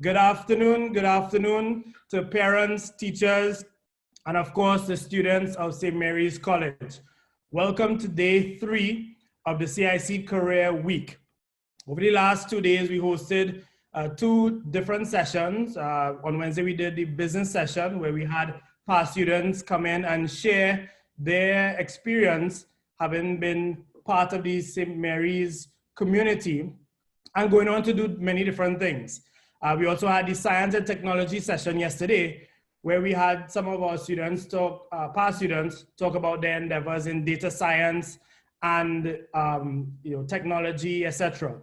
Good afternoon to parents, teachers, and of course the students of St. Mary's College. Welcome to day 3 of the CIC Career Week. Over the last 2 days, we hosted 2 different sessions. On Wednesday, we did the business session where we had past students come in and share their experience having been part of the St. Mary's community and going on to do many different things. We also had the science and technology session yesterday, where we had some of our students past students talk about their endeavors in data science and technology, etc.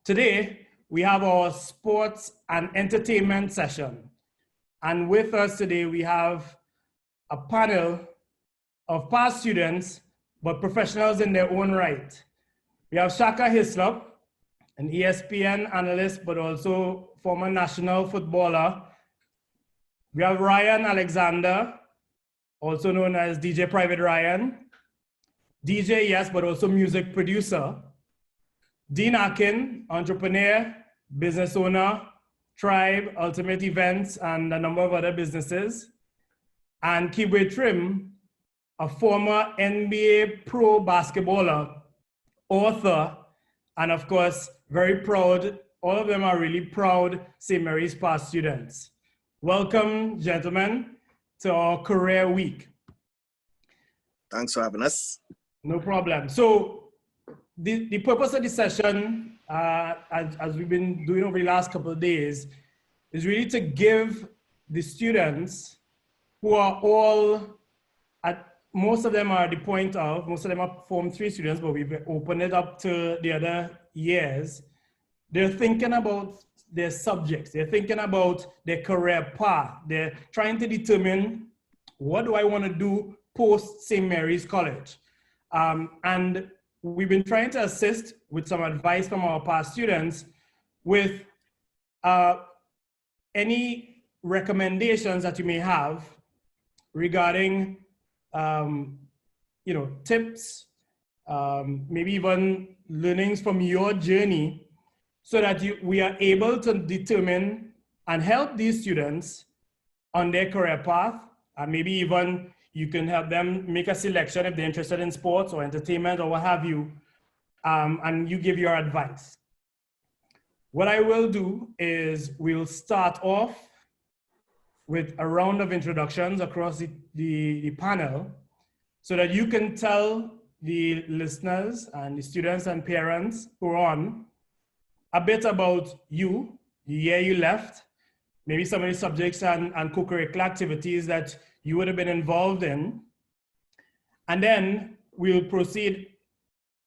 Today, we have our sports and entertainment session. And with us today, we have a panel of past students, but professionals in their own right. We have Shaka Hislop, an ESPN analyst, but also former national footballer. We have Ryan Alexander, also known as DJ Private Ryan. DJ, yes, but also music producer. Dean Ackin, entrepreneur, business owner, Tribe, Ultimate Events, and a number of other businesses. And Kibwe Trim, a former NBA pro basketballer, author, and of course, very proud. All of them are really proud St. Mary's past students. Welcome, gentlemen, to our Career Week. Thanks for having us. No problem. So the purpose of the session, as we've been doing over the last couple of days, is really to give the students who are all most of them are at the point of, most of them are Form 3 students, but we've opened it up to the other years. They're thinking about their subjects. They're thinking about their career path. They're trying to determine, what do I want to do post St. Mary's College? And we've been trying to assist with some advice from our past students with any recommendations that you may have regarding tips, maybe even learnings from your journey, so that we are able to determine and help these students on their career path. And maybe even you can help them make a selection if they're interested in sports or entertainment or what have you, and you give your advice. What I will do is we'll start off with a round of introductions across the panel, so that you can tell the listeners and the students and parents who are on a bit about you, the year you left, maybe some of the subjects and co-curricular activities that you would have been involved in. And then we'll proceed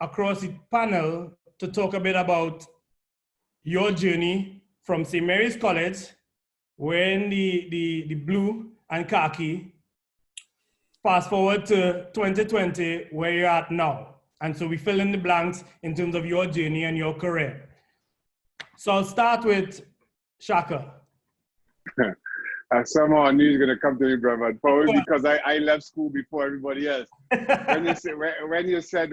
across the panel to talk a bit about your journey from St. Mary's College, wearing the blue and khaki, fast forward to 2020, where you're at now. And so we fill in the blanks in terms of your journey and your career. So I'll start with Shaka. Somehow I knew you were going to come to me, brother. Probably because I left school before everybody else. when you said,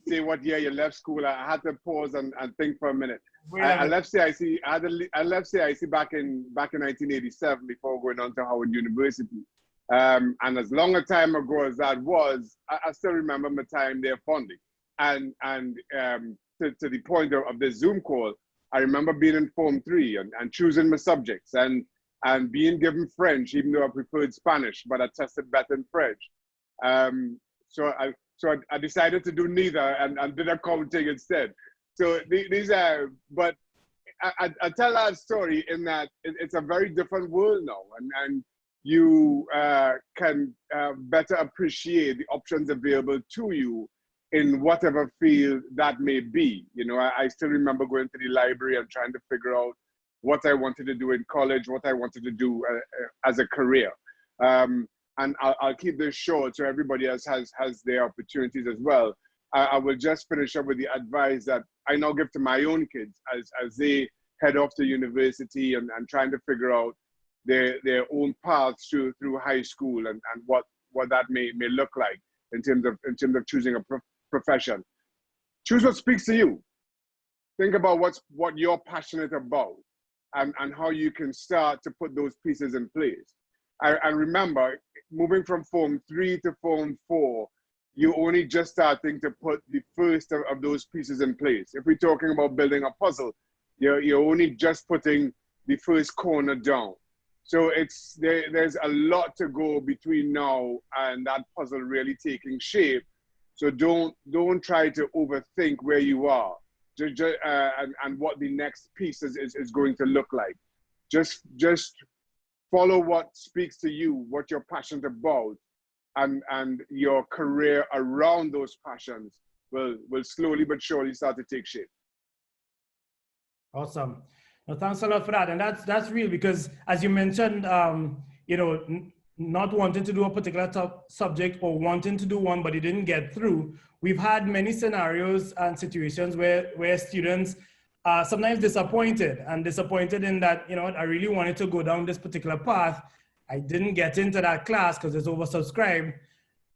say what year you left school, I had to pause and think for a minute. I left CIC. I left CIC back in 1987 before going on to Howard University. And as long a time ago as that was, I still remember my time there fondly. And to the point of the Zoom call, I remember being in Form 3 and choosing my subjects and being given French, even though I preferred Spanish, but I tested better in French. So I decided to do neither and did accounting instead. So these are, but I tell that story in that it's a very different world now, and you can better appreciate the options available to you in whatever field that may be. You know, I still remember going to the library and trying to figure out what I wanted to do in college, what I wanted to do as a career. And I'll keep this short so everybody else has their opportunities as well. I will just finish up with the advice that I now give to my own kids as they head off to university and trying to figure out their own paths through high school and what that may look like in terms of choosing a profession. Choose what speaks to you. Think about what you're passionate about. and how you can start to put those pieces in place. And remember, moving from Form 3 to Form 4, you're only just starting to put the first of those pieces in place. If we're talking about building a puzzle, you're only just putting the first corner down. So there's a lot to go between now and that puzzle really taking shape. So don't try to overthink where you are and what the next piece is going to look like. Just follow what speaks to you, what you're passionate about, and your career around those passions will slowly but surely start to take shape. Awesome. Well, thanks a lot for that. And that's real because, as you mentioned, not wanting to do a particular subject or wanting to do one, but you didn't get through. We've had many scenarios and situations where students are sometimes disappointed in that, I really wanted to go down this particular path. I didn't get into that class because it's oversubscribed.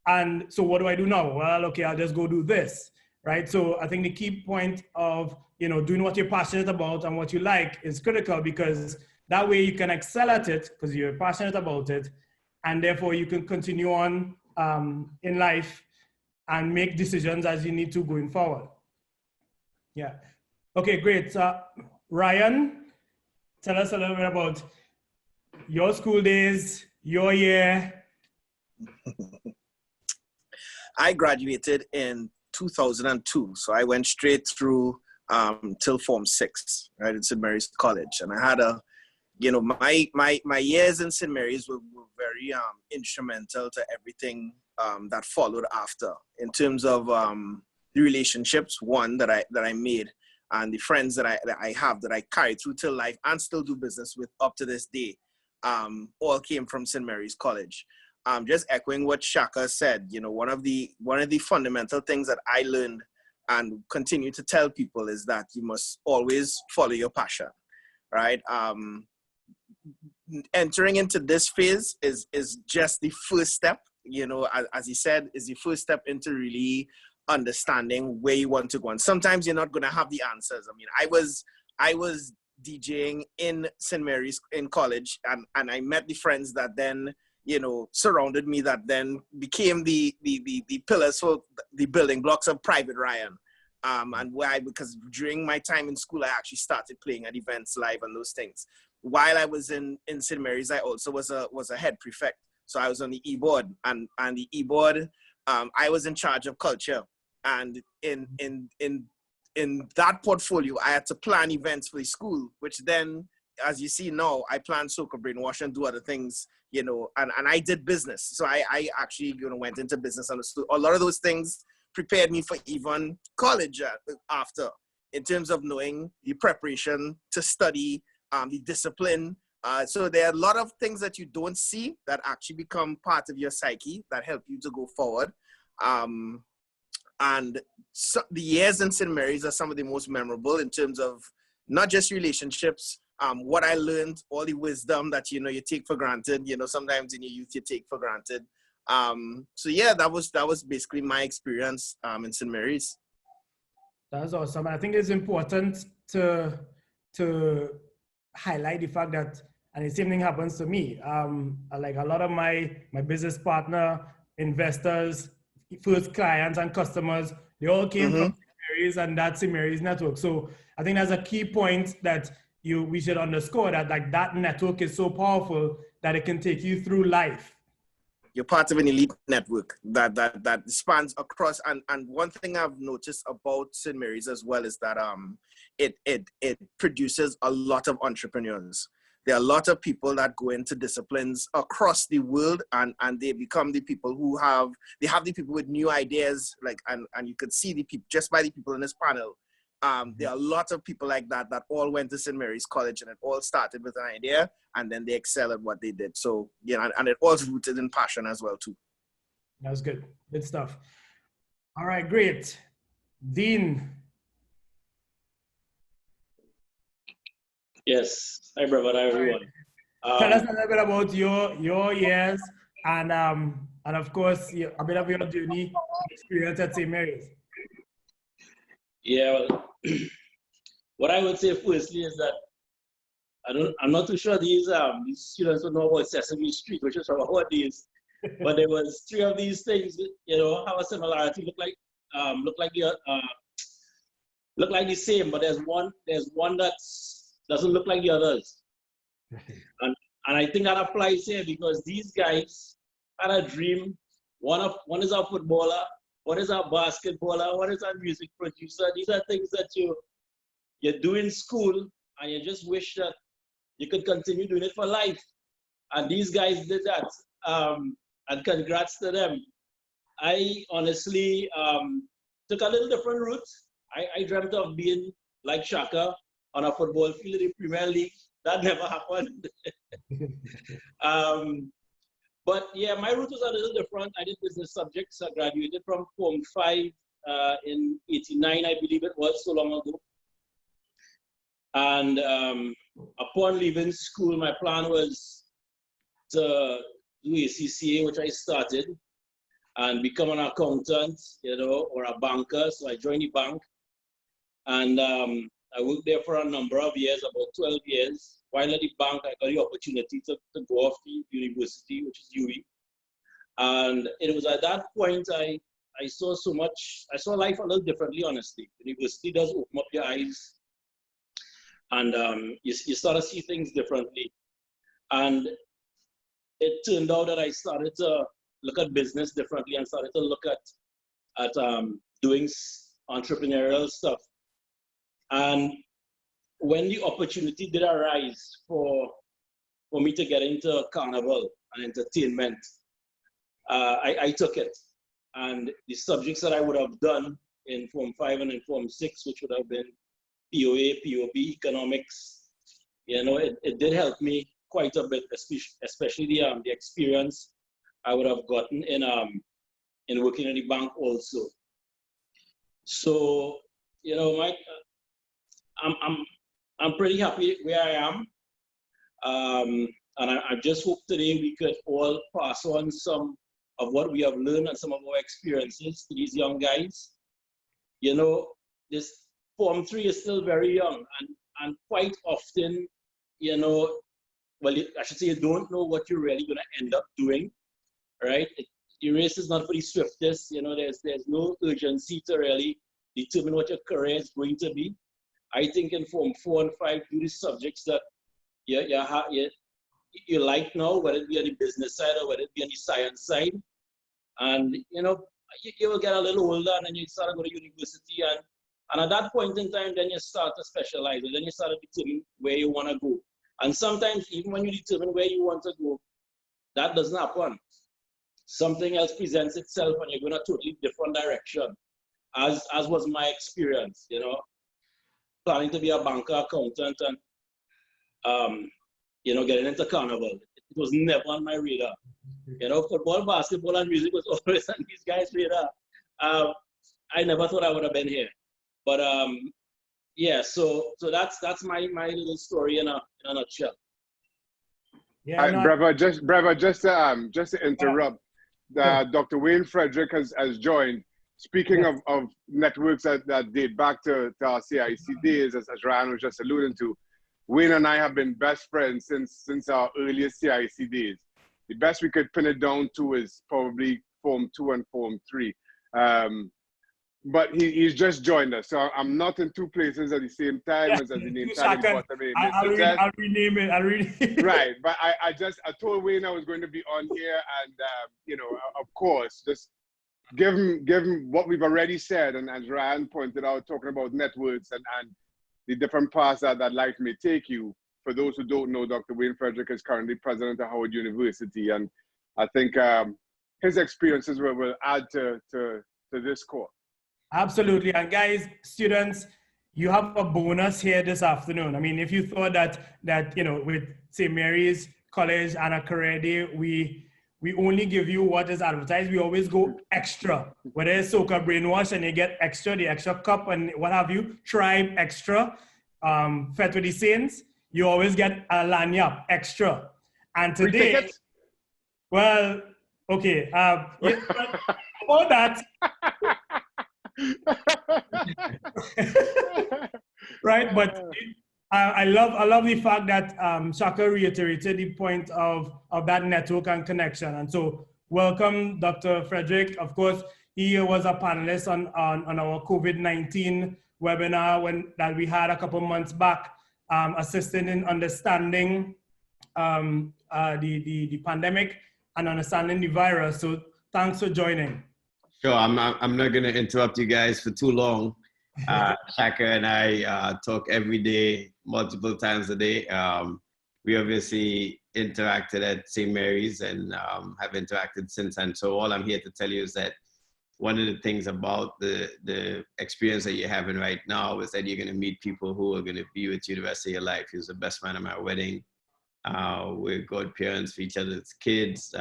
And so what do I do now? Well, okay, I'll just go do this, right? So I think the key point of, doing what you're passionate about and what you like is critical, because that way you can excel at it because you're passionate about it. And therefore you can continue on in life and make decisions as you need to going forward. Yeah. Okay, great. Ryan, tell us a little bit about your school days, your year. I graduated in 2002. So I went straight through till Form 6, right, at St. Mary's College. And I had my years in St. Mary's were very instrumental to everything that followed after, in terms of the relationships, one, that I made, and the friends that I have that I carry through till life and still do business with up to this day, all came from St. Mary's College. Just echoing what Shaka said, one of the fundamental things that I learned and continue to tell people is that you must always follow your passion, right? Entering into this phase is just the first step, as he said, is the first step into really understanding where you want to go. And sometimes you're not going to have the answers. I mean, I was DJing in St. Mary's in college, and I met the friends that then, surrounded me, that then became the pillars for the building blocks of Private Ryan. And why? Because during my time in school, I actually started playing at events live and those things. While I was in St. Mary's, I also was a head prefect. So I was on the e-board, and the e-board, I was in charge of culture. And in that portfolio, I had to plan events for the school, which then, as you see now, I plan Soca Brainwash and do other things, and I did business. So I actually, went into business, and a lot of those things prepared me for even college after, in terms of knowing the preparation to study, the discipline. So there are a lot of things that you don't see that actually become part of your psyche that help you to go forward. And so the years in St. Mary's are some of the most memorable in terms of not just relationships, what I learned, all the wisdom that, you take for granted, sometimes in your youth you take for granted. So yeah, that was basically my experience in St. Mary's. That's awesome. I think it's important to highlight the fact that, and the same thing happens to me. Like a lot of my business partner, investors, first clients and customers, they all came from St. Mary's and that St. Mary's network. So I think that's a key point that we should underscore, that like that network is so powerful that it can take you through life. You're part of an elite network that spans across. And one thing I've noticed about St. Mary's as well is that it produces a lot of entrepreneurs. There are a lot of people that go into disciplines across the world, and they become the people who have the people with new ideas, like, and you could see the people just by the people in this panel. There are a lot of people like that all went to St. Mary's College, and it all started with an idea, and then they excel at what they did. So, and it all's rooted in passion as well too. That's good. Good stuff. All right, great. Dean. Yes. Hi, brother. Hi, everyone. Tell us a little bit about your years and of course a bit of your journey experience at St. Mary's. Yeah. Well, what I would say firstly is that I'm not too sure these students will know about Sesame Street, which is what these, but there was three of these things, you know, have a similarity, look like the same, but there's one that doesn't look like the others. And I think that applies here because these guys had a dream. One is a footballer, one is a basketballer, one is a music producer. These are things that you do in school and you just wish that you could continue doing it for life. And these guys did that. And congrats to them. I honestly took a little different route. I dreamt of being like Shaka on a football field in the Premier League. That never happened. But yeah, my route was a little different. I did business subjects. I graduated from Form 5 in '89, I believe it was, so long ago. And upon leaving school, my plan was to do ACCA, which I started, and become an accountant, you know, or a banker. So I joined the bank. And I worked there for a number of years, about 12 years. While at the bank, I got the opportunity to go off to university, which is UE. And it was at that point I saw so much, I saw life a little differently, honestly. University does open up your eyes and you start to see things differently. And it turned out that I started to look at business differently and started to look at doing entrepreneurial stuff. And when the opportunity did arise for me to get into carnival and entertainment, I took it. And the subjects that I would have done in Form 5 and in Form 6, which would have been POA, POB, economics, you know, it did help me quite a bit, especially the experience I would have gotten in working in the bank also. So, you know, Mike, I'm pretty happy where I am. And I just hope today we could all pass on some of what we have learned and some of our experiences to these young guys. You know, this Form 3 is still very young and quite often, you know, well, I should say you don't know what you're really going to end up doing, right? The race is not for the swiftest. You know, there's no urgency to really determine what your career is going to be. I think in Form 4 and 5, do the subjects that you like now, whether it be on the business side or whether it be on the science side. And, you know, you will get a little older and then you start to go to university. And at that point in time, then you start to specialize. And then you start to determine where you want to go. And sometimes, even when you determine where you want to go, that doesn't happen. Something else presents itself and you're going a totally different direction, as was my experience, you know. Planning to be a banker, accountant, and you know, getting into carnival. It was never on my radar. You know, football, basketball, and music was always on these guys' radar. I never thought I would have been here, but yeah. So that's my little story in a nutshell. Yeah, brother, just to interrupt, Dr. Wayne Frederick has joined. Speaking of networks that date back to our CIC days, as Ryan was just alluding to, Wayne and I have been best friends since our earliest CIC days. The best we could pin it down to is probably Form 2 and Form 3. But he's just joined us, so I'm not in two places at the same time as the name tag. I'll rename it. Right, but I told Wayne I was going to be on here, and you know, of course, just give him what we've already said, and as Ryan pointed out, talking about networks and the different paths that life may take you. For those who don't know, Dr. Wayne Frederick is currently president of Howard University, and I think his experiences will add to this course. Absolutely. And guys, students, you have a bonus here this afternoon. I mean, if you thought that you know, with St. Mary's College and a career day, we only give you what is advertised. We always go extra. Whether it's Soca Brainwash and you get extra, the extra cup and what have you, Tribe extra, Fete with the Saints, you always get a lanyard extra. And today, well, okay, all that. Right, but I love the fact that Shaka reiterated the point of that network and connection. And so welcome, Dr. Frederick. Of course, he was a panelist on our COVID-19 webinar that we had a couple months back, assisting in understanding the pandemic and understanding the virus. So thanks for joining. Sure, I'm not going to interrupt you guys for too long. Shaka and I talk every day, multiple times a day. We obviously interacted at St. Mary's and have interacted since. And so all I'm here to tell you is that one of the things about the experience that you're having right now is that you're going to meet people who are going to be with you the rest of your life. He was the best man at my wedding. We're godparents for each other's kids.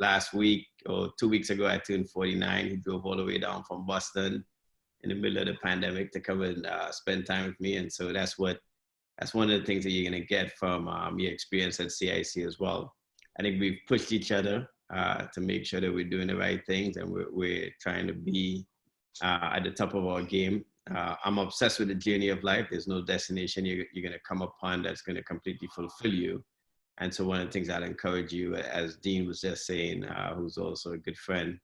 Last week or 2 weeks ago, I turned 49. He drove all the way down from Boston in the middle of the pandemic to come and spend time with me. And so that's one of the things that you're going to get from your experience at CIC as well. I think we've pushed each other to make sure that we're doing the right things, and we're trying to be at the top of our game. I'm obsessed with the journey of life. There's no destination you're going to come upon that's going to completely fulfill you. And so one of the things I'd encourage you, as Dean was just saying, who's also a good friend,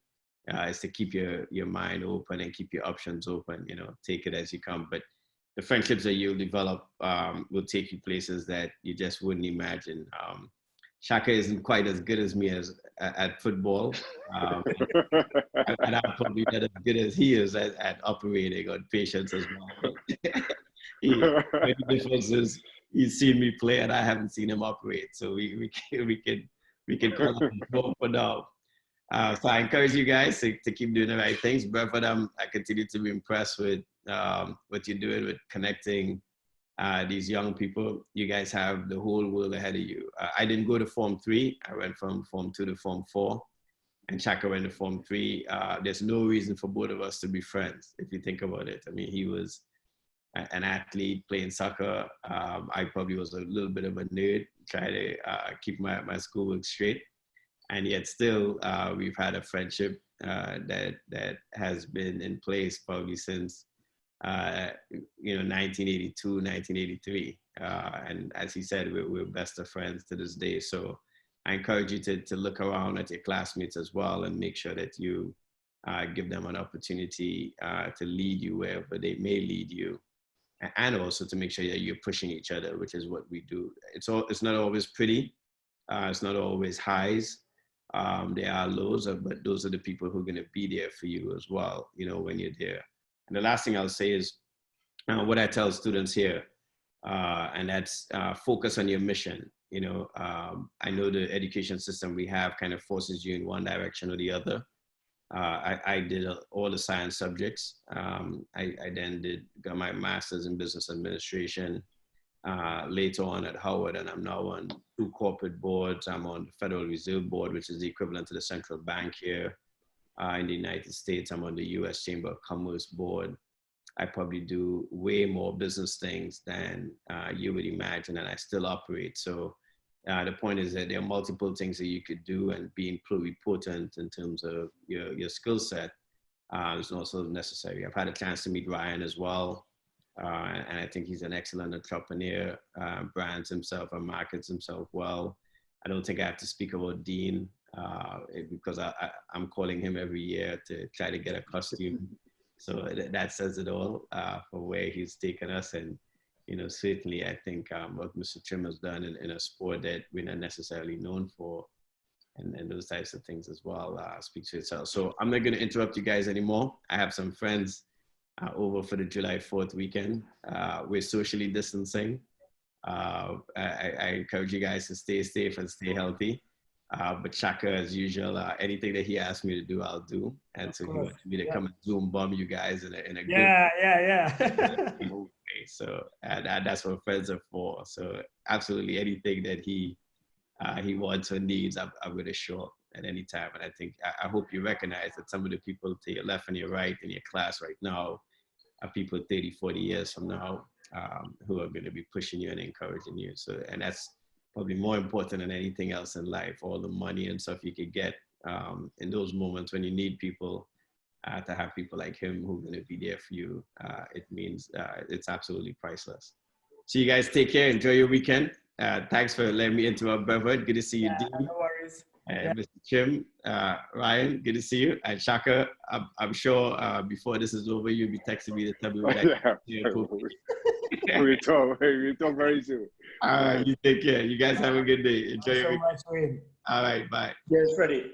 is to keep your mind open and keep your options open. Take it as you come. But the friendships that you'll develop will take you places that you just wouldn't imagine. Shaka isn't quite as good as me at football. And I'm probably not as good as he is at operating on patience as well. The difference is he's seen me play and I haven't seen him operate. So we can call him for now. So I encourage you guys to keep doing the right things. But I continue to be impressed with what you're doing with connecting these young people. You guys have the whole world ahead of you. I didn't go to Form 3. I went from Form 2 to Form 4. And Shaka went to Form 3. There's no reason for both of us to be friends, if you think about it. I mean, he was an athlete playing soccer. I probably was a little bit of a nerd, trying to keep my schoolwork straight. And yet still, we've had a friendship that has been in place probably since 1982, 1983. And as he said, we're best of friends to this day. So I encourage you to look around at your classmates as well and make sure that you give them an opportunity to lead you wherever they may lead you. And also to make sure that you're pushing each other, which is what we do. It's not always pretty. It's not always highs. There are lows, but those are the people who are going to be there for you as well, when you're there. And the last thing I'll say is what I tell students here, and that's focus on your mission. I know the education system we have kind of forces you in one direction or the other. I did all the science subjects. I then got my master's in business administration later on at Howard, and I'm now on 2 corporate boards. I'm on the Federal Reserve Board, which is the equivalent to the central bank here in the United States. I'm on the U.S. Chamber of Commerce Board. I probably do way more business things than you would imagine, and I still operate. So the point is that there are multiple things that you could do, and being pluripotent in terms of your skill set is also necessary. I've had a chance to meet Ryan as well, and I think he's an excellent entrepreneur, brands himself and markets himself well. I don't think I have to speak about Dean because I'm calling him every year to try to get a costume. So that says it all for where he's taken us. And certainly I think what Mr. Trim has done in a sport that we're not necessarily known for, and those types of things as well speaks for itself. So I'm not going to interrupt you guys anymore. I have some friends over for the July 4th weekend. We're socially distancing. I encourage you guys to stay safe and stay healthy. But Shaka, as usual, anything that he asks me to do, I'll do. And so he wants me to come and Zoom bomb you guys in a good way. So that's what friends are for. So absolutely anything that he wants or needs, I'm going to show up at any time. And I think, I hope you recognize that some of the people to your left and your right in your class right now are people 30, 40 years from now who are going to be pushing you and encouraging you. So, and that's probably more important than anything else in life. All the money and stuff you could get in those moments when you need people, to have people like him who are going to be there for you, it means it's absolutely priceless. So you guys take care. Enjoy your weekend. Thanks for letting me interrupt, Beverett. Good to see you, Dean. No worries. Mr. Chim, Ryan, good to see you. And Shaka, I'm sure before this is over, you'll be texting me to tell me what we talk very soon. You take care. You guys have a good day. Enjoy your weekend. Thanks so much, Wayne. All right, bye. Yes, Freddie.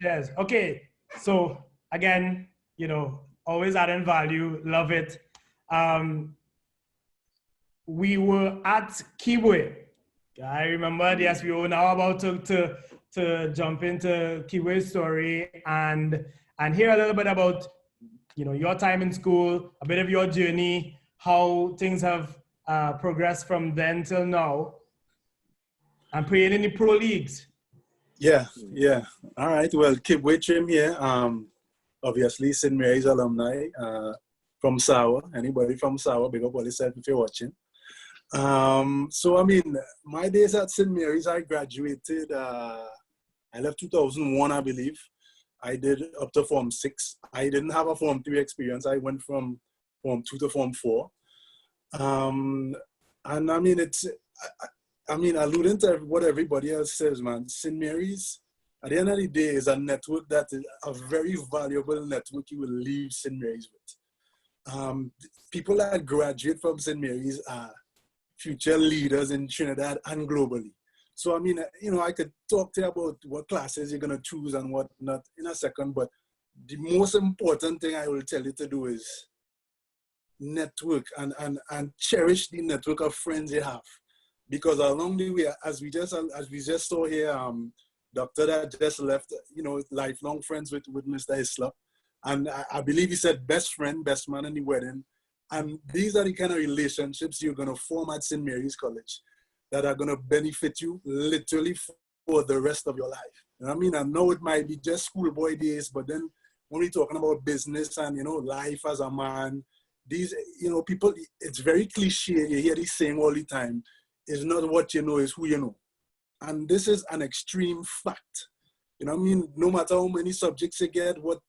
Yes. Okay. So again, always adding value. Love it. We were at Kibwe. I remember. Yes, we were now about to jump into Kibwe's story and hear a little bit about your time in school, a bit of your journey, how things have progressed from then till now, and playing in the pro leagues. Yeah. All right. Well, Kibwe Trim here. Obviously, St. Mary's alumni from Sawa. Anybody from Sawa, big up all yourself if you're watching. So, I mean, my days at St. Mary's, I graduated, I left 2001, I believe. I did up to Form 6. I didn't have a Form 3 experience. I went from Form 2 to Form 4. And I mean, alluding to what everybody else says, man, St. Mary's, at the end of the day, is a network that is a very valuable network you will leave St. Mary's with. People that graduate from St. Mary's are future leaders in Trinidad and globally. So, I mean, I could talk to you about what classes you're going to choose and what not in a second, but the most important thing I will tell you to do is network and cherish the network of friends you have. Because along the way, as we just saw here, doctor that just left, lifelong friends with Mr. Hislop. And I believe he said best friend, best man in the wedding. And these are the kind of relationships you're going to form at St. Mary's College that are going to benefit you literally for the rest of your life. You know what I mean? I know it might be just schoolboy days, but then when we're talking about business and, life as a man, these, people, it's very cliche. You hear this saying all the time. It's not what you know, it's who you know. And this is an extreme fact. You know what I mean? No matter how many subjects you get, what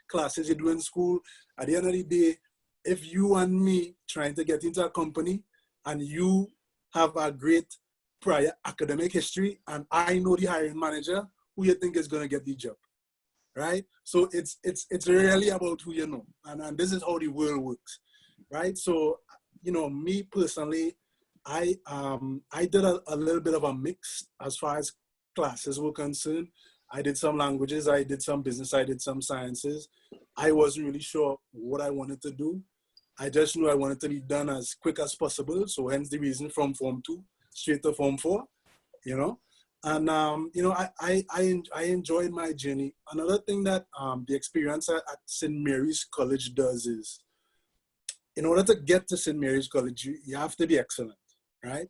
classes you do in school, at the end of the day, if you and me trying to get into a company and you have a great prior academic history and I know the hiring manager, who you think is going to get the job, right? So it's really about who you know. And this is how the world works, right? So, me personally, I did a little bit of a mix as far as classes were concerned. I did some languages, I did some business, I did some sciences. I wasn't really sure what I wanted to do. I just knew I wanted to be done as quick as possible. So hence the reason from Form 2 straight to Form 4, And, I enjoyed my journey. Another thing that the experience at St. Mary's College does is, in order to get to St. Mary's College, you have to be excellent, right?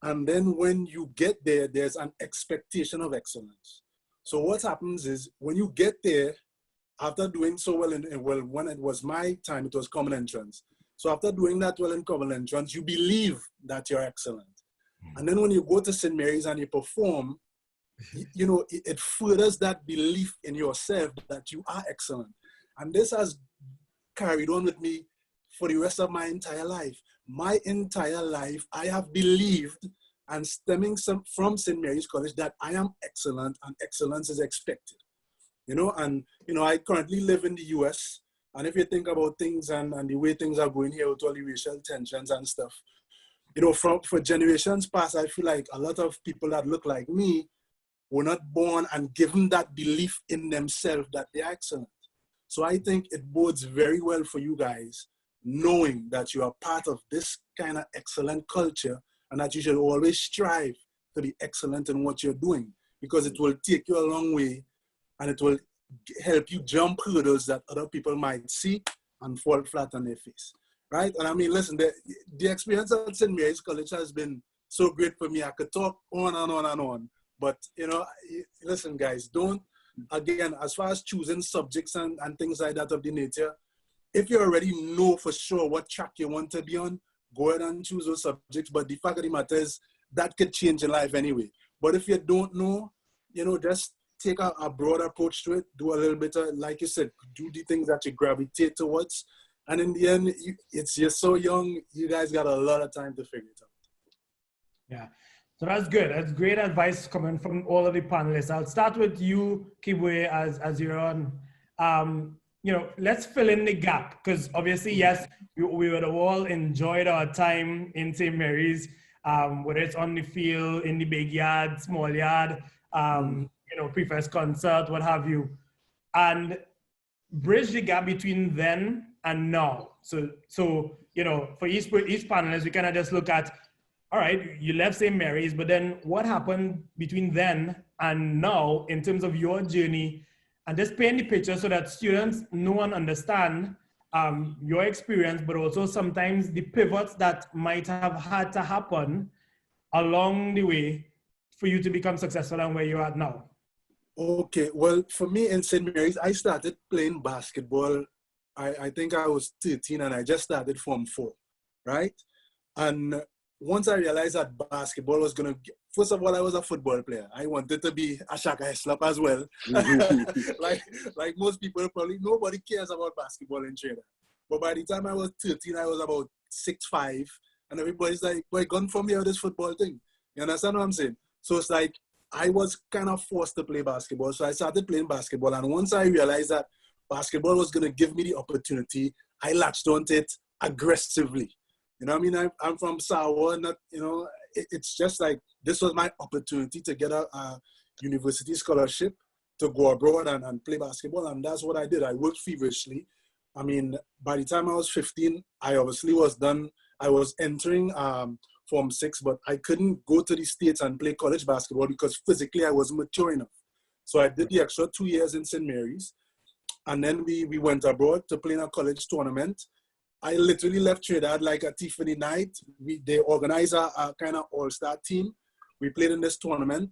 And then when you get there, there's an expectation of excellence. So what happens is when you get there, after doing so well when it was my time, it was common entrance. So after doing that well in common entrance, you believe that you're excellent. And then when you go to St. Mary's and you perform, it furthers that belief in yourself that you are excellent. And this has carried on with me for the rest of my entire life. My entire life, I have believed, and stemming from St. Mary's College, that I am excellent and excellence is expected. I currently live in the US. And if you think about things and the way things are going here with all the racial tensions and stuff, for generations past, I feel like a lot of people that look like me were not born and given that belief in themselves that they're excellent. So I think it bodes very well for you guys, knowing that you are part of this kind of excellent culture and that you should always strive to be excellent in what you're doing, because it will take you a long way and it will help you jump hurdles that other people might see and fall flat on their face, right? And I mean, listen, the experience at St. Mary's College has been so great for me. I could talk on and on and on, but listen, guys, again, as far as choosing subjects and things like that of the nature, if you already know for sure what track you want to be on, go ahead and choose those subjects. But the fact of the matter is that could change your life anyway. But if you don't know, just take a broad approach to it. Do a little bit of, like you said, do the things that you gravitate towards. And in the end, you're so young, you guys got a lot of time to figure it out. Yeah, so that's good. That's great advice coming from all of the panelists. I'll start with you, Kibwe, as you're on. You know, let's fill in the gap, because obviously, yes, we would have all enjoyed our time in St. Mary's, whether it's on the field, in the big yard, small yard, you know, pre-fest concert, what have you. And bridge the gap between then and now. So you know, for each panelist, we kind of just look at, all right, you left St. Mary's, but then what happened between then and now in terms of your journey, and just paint the picture so that students know and understand your experience, but also sometimes the pivots that might have had to happen along the way for you to become successful and where you're at now. Okay, well, for me in St. Mary's, I started playing basketball. I think I was 13 and I just started Form 4, right? And once I realized that basketball was going to, first of all, I was a football player. I wanted to be a Shaka Hislop as well. like most people, probably nobody cares about basketball in Trinidad. But by the time I was 13, I was about 6'5", and everybody's like, "Boy, gone from here, this football thing." You understand what I'm saying? So it's like, I was kind of forced to play basketball. So I started playing basketball. And once I realized that basketball was going to give me the opportunity, I latched onto it aggressively. You know what I mean? I'm from Sawa, not, you know, it's just like, this was my opportunity to get a university scholarship to go abroad and play basketball. And that's what I did. I worked feverishly. I mean, by the time I was 15, I obviously was done. I was entering Form 6, but I couldn't go to the States and play college basketball because physically I wasn't mature enough. So I did the extra 2 years in St. Mary's. And then we went abroad to play in a college tournament. I literally left Trinidad like a Tiffany night. They organized a kind of all-star team. We played in this tournament.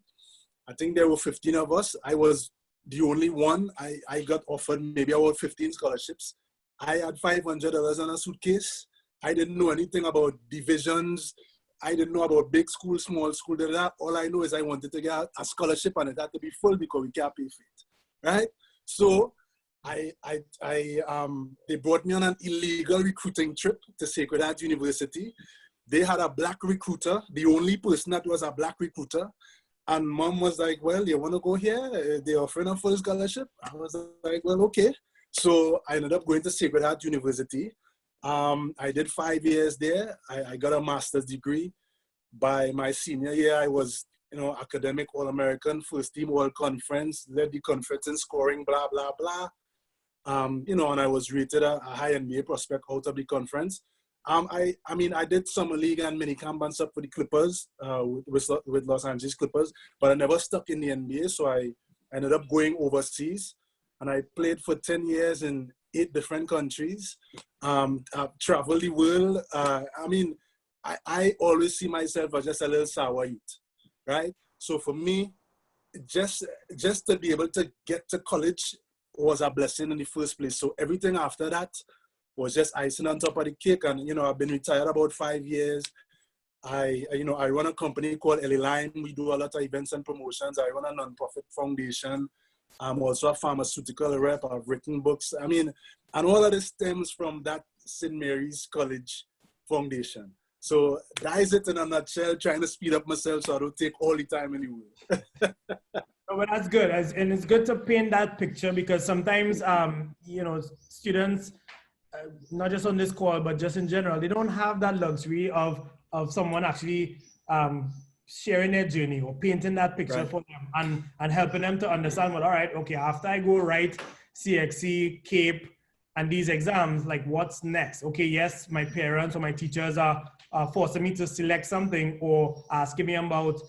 I think there were 15 of us. I was the only one. I got offered maybe about 15 scholarships. I had $500 in a suitcase. I didn't know anything about divisions. I didn't know about big school, small school. All I know is I wanted to get a scholarship and it had to be full because we can't pay for it, right? So they brought me on an illegal recruiting trip to Sacred Heart University. They had a black recruiter, the only person that was a black recruiter. And mom was like, "Well, you want to go here? They're offering a full scholarship." I was like, "Well, okay." So I ended up going to Sacred Heart University. I did 5 years there. I got a master's degree. By my senior year, I was, you know, academic All-American, first team All-Conference, led the conference in scoring, blah, blah, blah. You know, and I was rated a high NBA prospect out of the conference. I mean, I did summer league and minicamp and stuff for the Clippers, with Los Angeles Clippers, but I never stuck in the NBA, so I ended up going overseas. And I played for 10 years in 8 different countries. I've traveled the world. I mean, I always see myself as just a little sour youth, right? So for me, just to be able to get to college was a blessing in the first place. So everything after that was just icing on top of the cake. And, you know, I've been retired about 5 years. I run a company called LA Line. We do a lot of events and promotions. I run a nonprofit foundation. I'm also a pharmaceutical rep. I've written books. I mean, and all of this stems from that St. Mary's College Foundation. So that is it in a nutshell, trying to speed up myself so I don't take all the time anyway. Well, that's good. And it's good to paint that picture because sometimes, you know, students, not just on this call, but just in general, they don't have that luxury of someone actually sharing their journey or painting that picture for them and helping them to understand, well, all right, okay, after I go write CXC, CAPE, and these exams, like what's next? Okay, yes, my parents or my teachers are forcing me to select something or asking me about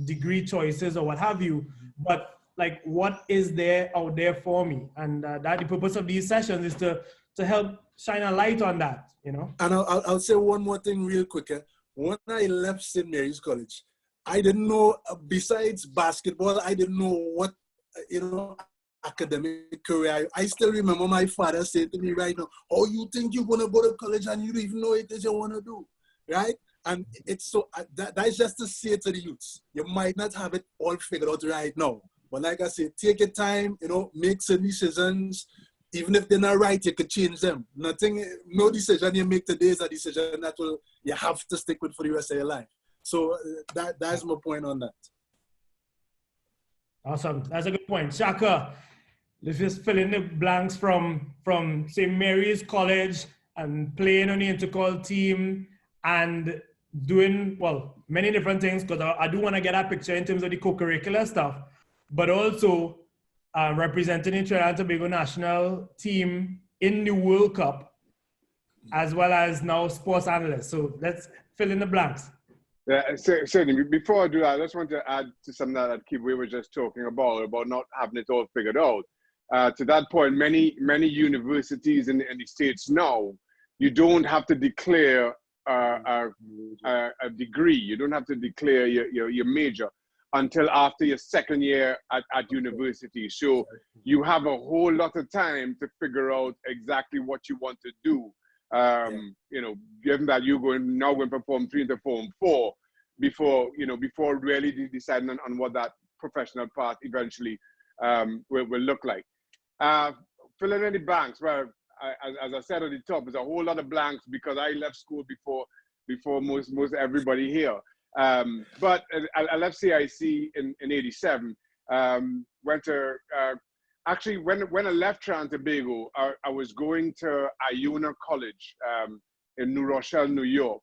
degree choices or what have you, but like what is there out there for me? And that the purpose of these sessions is to help shine a light on that, you know? And I'll say one more thing real quick. When I left St. Mary's College, I didn't know, besides basketball, I didn't know what, you know, academic career. I still remember my father saying to me right now, "Oh, you think you're going to go to college and you don't even know what it is you want to do," right? And it's so, that's just to say to the youths, you might not have it all figured out right now. But like I said, take your time, you know, make some decisions. even if they're not right, you could change them. No decision you make today is a decision that you have to stick with for the rest of your life. So that's my point on that. Awesome. That's a good point. Shaka, let's just fill in the blanks from St. Mary's College and playing on the intercall team and doing, well, many different things, because I do want to get a picture in terms of the co-curricular stuff, but also representing the Trinidad and Tobago national team in the World Cup, as well as now sports analyst. So let's fill in the blanks. Yeah, certainly. Before I do that, I just want to add to something that Kibwe was just talking about not having it all figured out. To that point, many universities in the States now, you don't have to declare a degree. You don't have to declare your major until after your second year at university. So you have a whole lot of time to figure out exactly what you want to do. You know, given that you're now going from Form 3 into Form 4 before really deciding on what that professional path eventually will look like. Filling in the blanks, well, as I said at the top, there's a whole lot of blanks because I left school before most everybody here. But I left CIC in '87. Went to actually when I left Trinidad and Tobago, I was going to Iona College in New Rochelle, New York,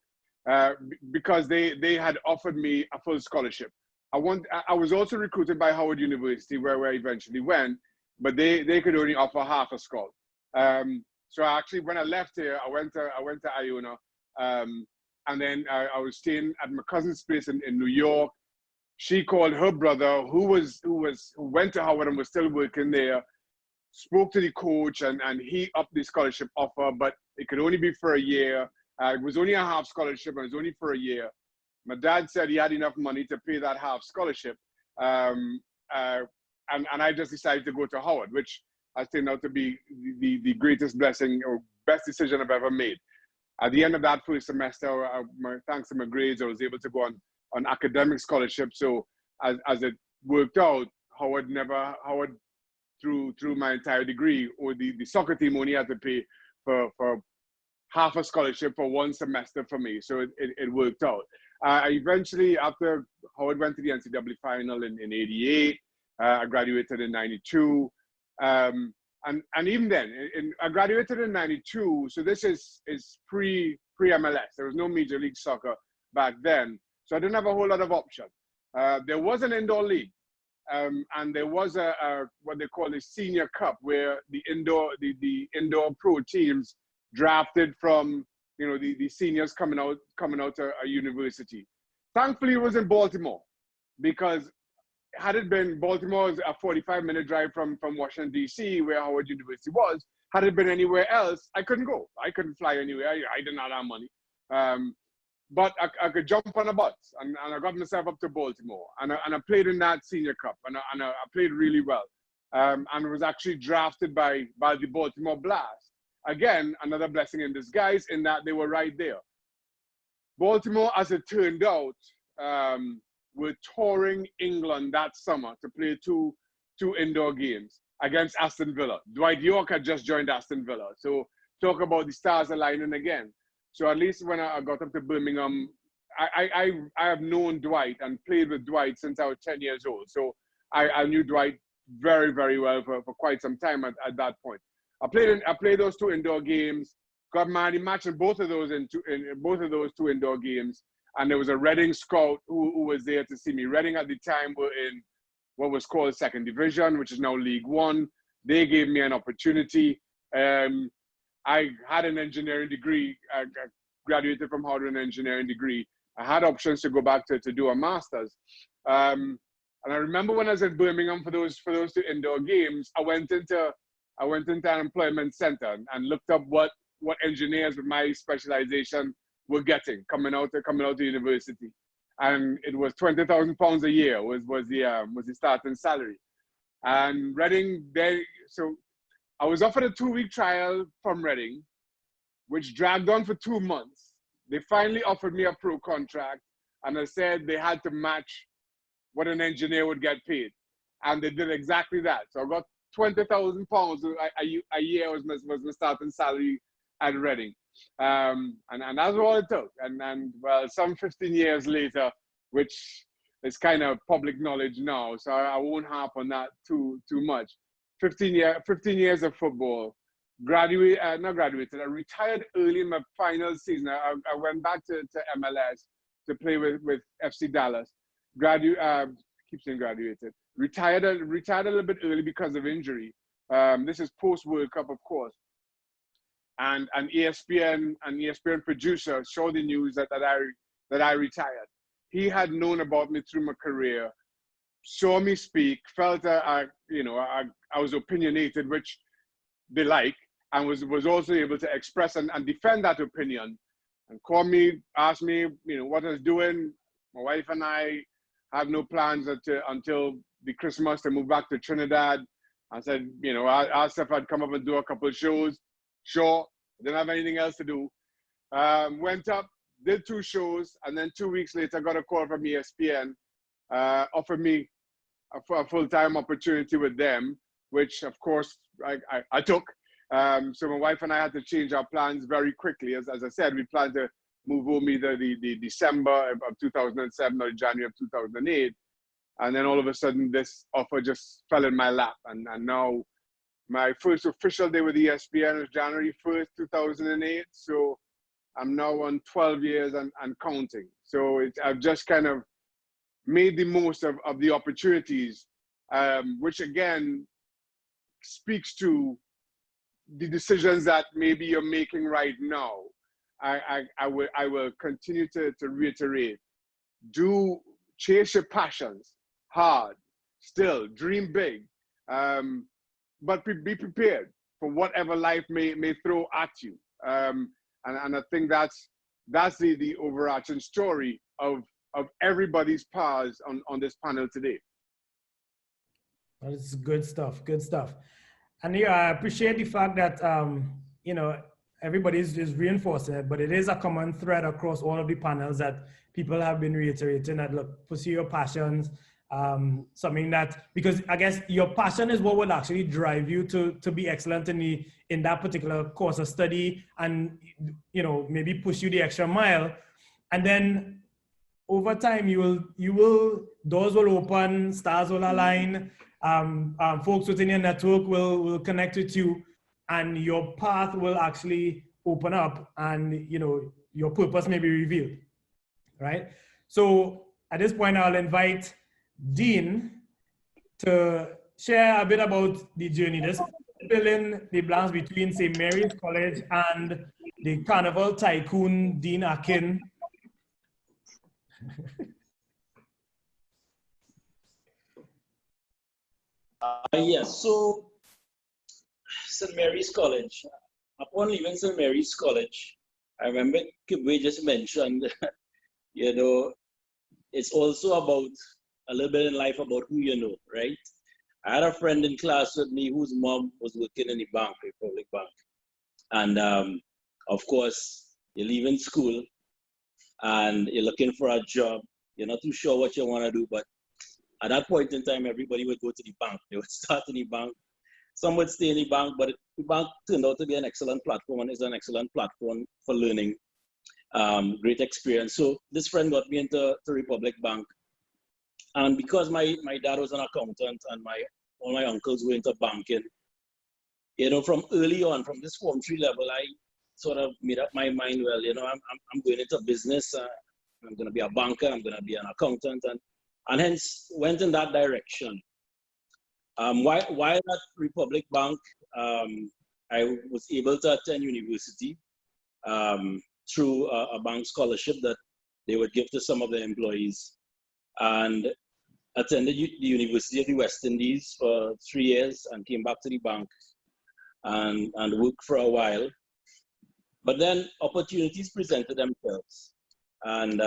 because they had offered me a full scholarship. I was also recruited by Howard University, where I eventually went, but they could only offer half a scholarship. So actually, when I left here, I went to Iona, and then I was staying at my cousin's place in New York. She called her brother, who went to Howard and was still working there, spoke to the coach, and he upped the scholarship offer, but it could only be for a year. It was only a half scholarship, and it was only for a year. My dad said he had enough money to pay that half scholarship, and I just decided to go to Howard, which has turned out to be the greatest blessing or best decision I've ever made. At the end of that first semester, thanks to my grades, I was able to go on academic scholarship. So as it worked out, Howard through my entire degree, or the soccer team only had to pay for half a scholarship for one semester for me. So it worked out. Eventually, after Howard went to the NCAA final in '88, I graduated in '92. And even then, I graduated in '92, so this is pre-MLS. There was no Major League Soccer back then, so I didn't have a whole lot of options. There was an indoor league, and there was a what they call a senior cup, where the indoor pro teams drafted from the seniors coming out to a university. Thankfully, it was in Baltimore, because had it been Baltimore is a 45-minute drive from Washington, D.C., where Howard University was. Had it been anywhere else, I couldn't go. I couldn't fly anywhere. I did not have money. But I could jump on a bus, and I got myself up to Baltimore. And I played in that senior cup, and I played really well. And was actually drafted by the Baltimore Blast. Again, another blessing in disguise, in that they were right there. Baltimore, as it turned out, were touring England that summer to play two indoor games against Aston Villa. Dwight York had just joined Aston Villa. So talk about the stars aligning again. So at least when I got up to Birmingham, I have known Dwight and played with Dwight since I was 10 years old. So I knew Dwight very, very well for quite some time at that point. I played those two indoor games, got man of the match in both of those two indoor games. And there was a Reading scout who was there to see me. Reading at the time were in what was called Second Division, which is now League One. They gave me an opportunity. I had an engineering degree. I graduated from Howard with an engineering degree. I had options to go back to do a master's. And I remember when I was in Birmingham for those two indoor games, I went into an employment center and looked up what engineers with my specialization were getting coming out to university, and it was £20,000 a year was the starting salary. And Reading, so I was offered a 2-week trial from Reading, which dragged on for 2 months. They finally offered me a pro contract, and I said they had to match what an engineer would get paid, and they did exactly that. So I got £20,000 a year was my starting salary at Reading. And that's all it took. And well, some 15 years later, which is kind of public knowledge now, so I won't harp on that too much. 15 years of football. Not graduated. I retired early in my final season. I went back to MLS to play with FC Dallas. Keep saying graduated. Retired a little bit early because of injury. This is post World Cup, of course. And an ESPN producer showed the news that I retired. He had known about me through my career, saw me speak, felt I was opinionated, which they like, and was also able to express and defend that opinion, and called me, asked me, what I was doing. My wife and I have no plans until the Christmas to move back to Trinidad. I said, I asked if I'd come up and do a couple of shows. Sure, didn't have anything else to do. Went up, did 2 shows, and then 2 weeks later, got a call from ESPN, offered me a full-time opportunity with them, which of course I took. So my wife and I had to change our plans very quickly. As I said, we planned to move home either the December of 2007 or January of 2008. And then all of a sudden, this offer just fell in my lap. And now my first official day with ESPN was January 1st, 2008. So I'm now on 12 years and counting. So I've just kind of made the most of the opportunities, which again speaks to the decisions that maybe you're making right now. I will continue to reiterate, chase your passions hard, still dream big, but be prepared for whatever life may throw at you. And I think that's the overarching story of everybody's paths on this panel today. That's good stuff. Good stuff. And I appreciate the fact that everybody is reinforcing it, but it is a common thread across all of the panels that people have been reiterating that, look, pursue your passions. Something that, because I guess your passion is what will actually drive you to be excellent in that particular course of study, and maybe push you the extra mile. And then over time doors will open, stars will align, folks within your network will connect with you, and your path will actually open up, and your purpose may be revealed, right? So at this point, I'll invite Dean to share a bit about the journey. Just fill in the blanks between St. Mary's College and the Carnival tycoon, Dean Ackin. Yes, so St. Mary's College. Upon leaving St. Mary's College, I remember Kibwe just mentioned, it's also about a little bit in life about who you know, right? I had a friend in class with me whose mom was working in the bank, a public bank. And of course, you're leaving school and you're looking for a job. You're not too sure what you want to do, but at that point in time, everybody would go to the bank. They would start in the bank. Some would stay in the bank, but the bank turned out to be an excellent platform, and is an excellent platform for learning. Great experience. So this friend got me into Republic Bank. And because my dad was an accountant and all my uncles were into banking, from early on, from this Form 3 level, I sort of made up my mind, well, I'm going into business. I'm going to be a banker. I'm going to be an accountant. And hence went in that direction. While at Republic Bank, I was able to attend university through a bank scholarship that they would give to some of the employees. And attended the University of the West Indies for 3 years and came back to the bank and worked for a while. But then opportunities presented themselves. And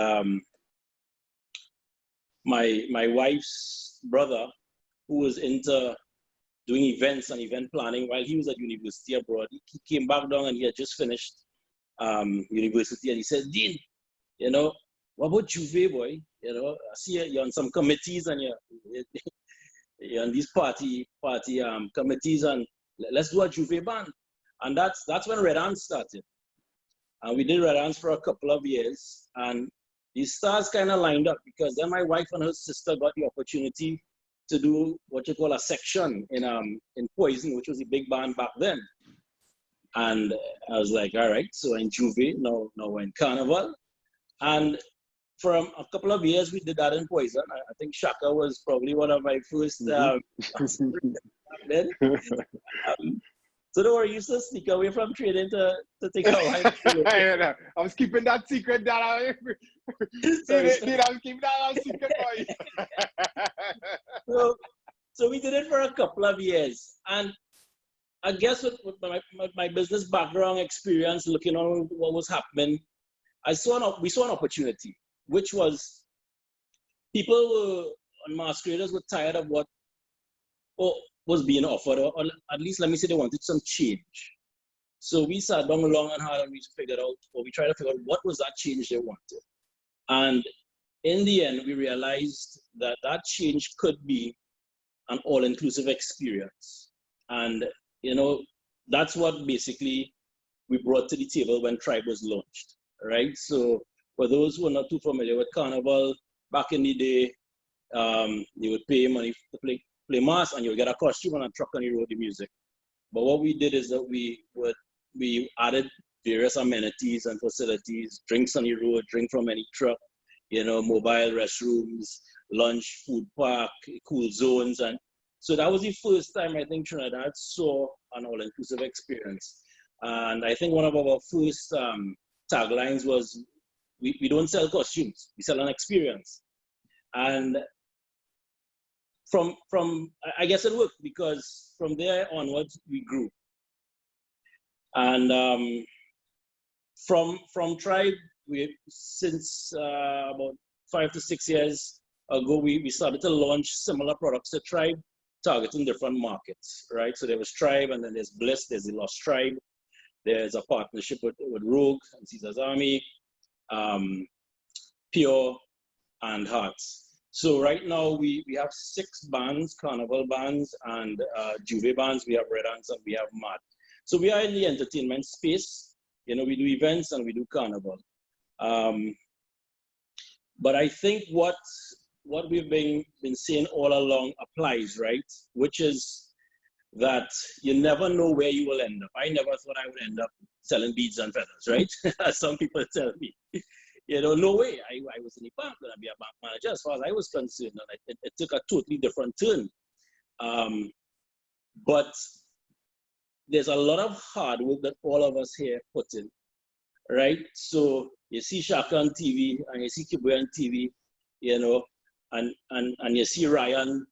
my wife's brother, who was into doing events and event planning while he was at university abroad, he came back down and he had just finished university, and he said, Dean, what about you, boy? I see you're on some committees and and these party committees, and let's do a Juve band. And that's when Red Ants started. And we did Red Ants for a couple of years. And these stars kind of lined up, because then my wife and her sister got the opportunity to do what you call a section in Poison, which was a big band back then. And I was like, all right, so in Juve, now we're in Carnival. And for a couple of years, we did that in Poison. I think Shaka was probably one of my first then. So don't worry, you used to sneak away from training to take a wife. I was keeping that secret down. I was keeping that secret for you. So we did it for a couple of years. And I guess with my business background experience, looking on what was happening, we saw an opportunity, which was people and masqueraders were tired of what was being offered, or at least let me say they wanted some change. So we sat down long and hard, and we tried to figure out what was that change they wanted. And in the end, we realized that change could be an all-inclusive experience. And, that's what basically we brought to the table when Tribe was launched, right? So for those who are not too familiar with Carnival, back in the day, they would pay money to play mass, and you'll get a costume and a truck on the road, the music. But what we did is that we added various amenities and facilities, drinks on the road, drink from any truck, mobile restrooms, lunch, food park, cool zones. And so that was the first time I think Trinidad saw an all-inclusive experience. And I think one of our first taglines was, we don't sell costumes, we sell an experience. And from I guess it worked, because from there onwards we grew. And from Tribe, since about 5 to 6 years ago, we started to launch similar products to Tribe, targeting different markets, right? So there was Tribe, and then there's Bliss, there's the Lost Tribe, there's a partnership with Rogue and Caesar's Army, Pure, and Hearts. So right now we have 6 bands, Carnival bands and Juve bands. We have Red Ants and we have Mad. So we are in the entertainment space. We do events and we do Carnival. But I think what we've been saying all along applies, right? Which is that you never know where you will end up. I never thought I would end up selling beads and feathers, right? As some people tell me. No way. I was in the bank, going to be a bank manager as far as I was concerned. And it took a totally different turn. But there's a lot of hard work that all of us here put in, right? So you see Shaka on TV, and you see Kibwe on TV, and you see Ryan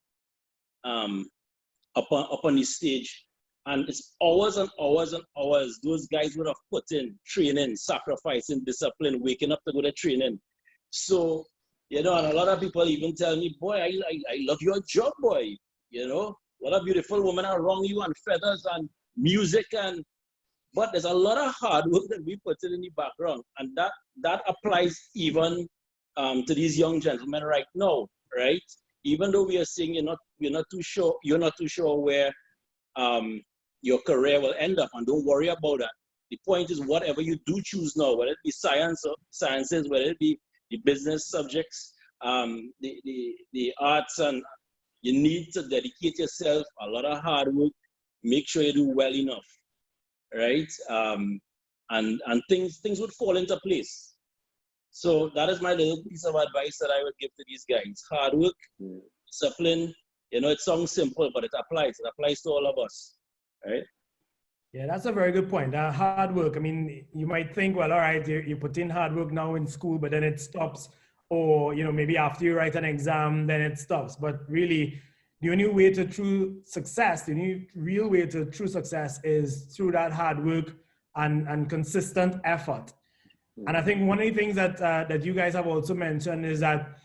up on the stage. And it's hours and hours and hours those guys would have put in training, sacrificing, discipline, waking up to go to training. So, and a lot of people even tell me, boy, I love your job, boy. What a beautiful woman around you, and feathers and music. But there's a lot of hard work that we put in the background. And that applies even to these young gentlemen right now, right? Even though we are saying you're not too sure where your career will end up, and don't worry about that. The point is, whatever you do choose now, whether it be sciences, whether it be the business subjects, the arts, and you need to dedicate yourself, a lot of hard work, make sure you do well enough, right? And things would fall into place. So that is my little piece of advice that I would give to these guys. Hard work, discipline. It sounds simple, but it applies. It applies to all of us, right? Yeah, that's a very good point. Hard work. I mean, you might think, well, all right, you put in hard work now in school, but then it stops. Or, maybe after you write an exam, then it stops. But really, the only way to true success, the only real way to true success is through that hard work and consistent effort. And I think one of the things that you guys have also mentioned is that,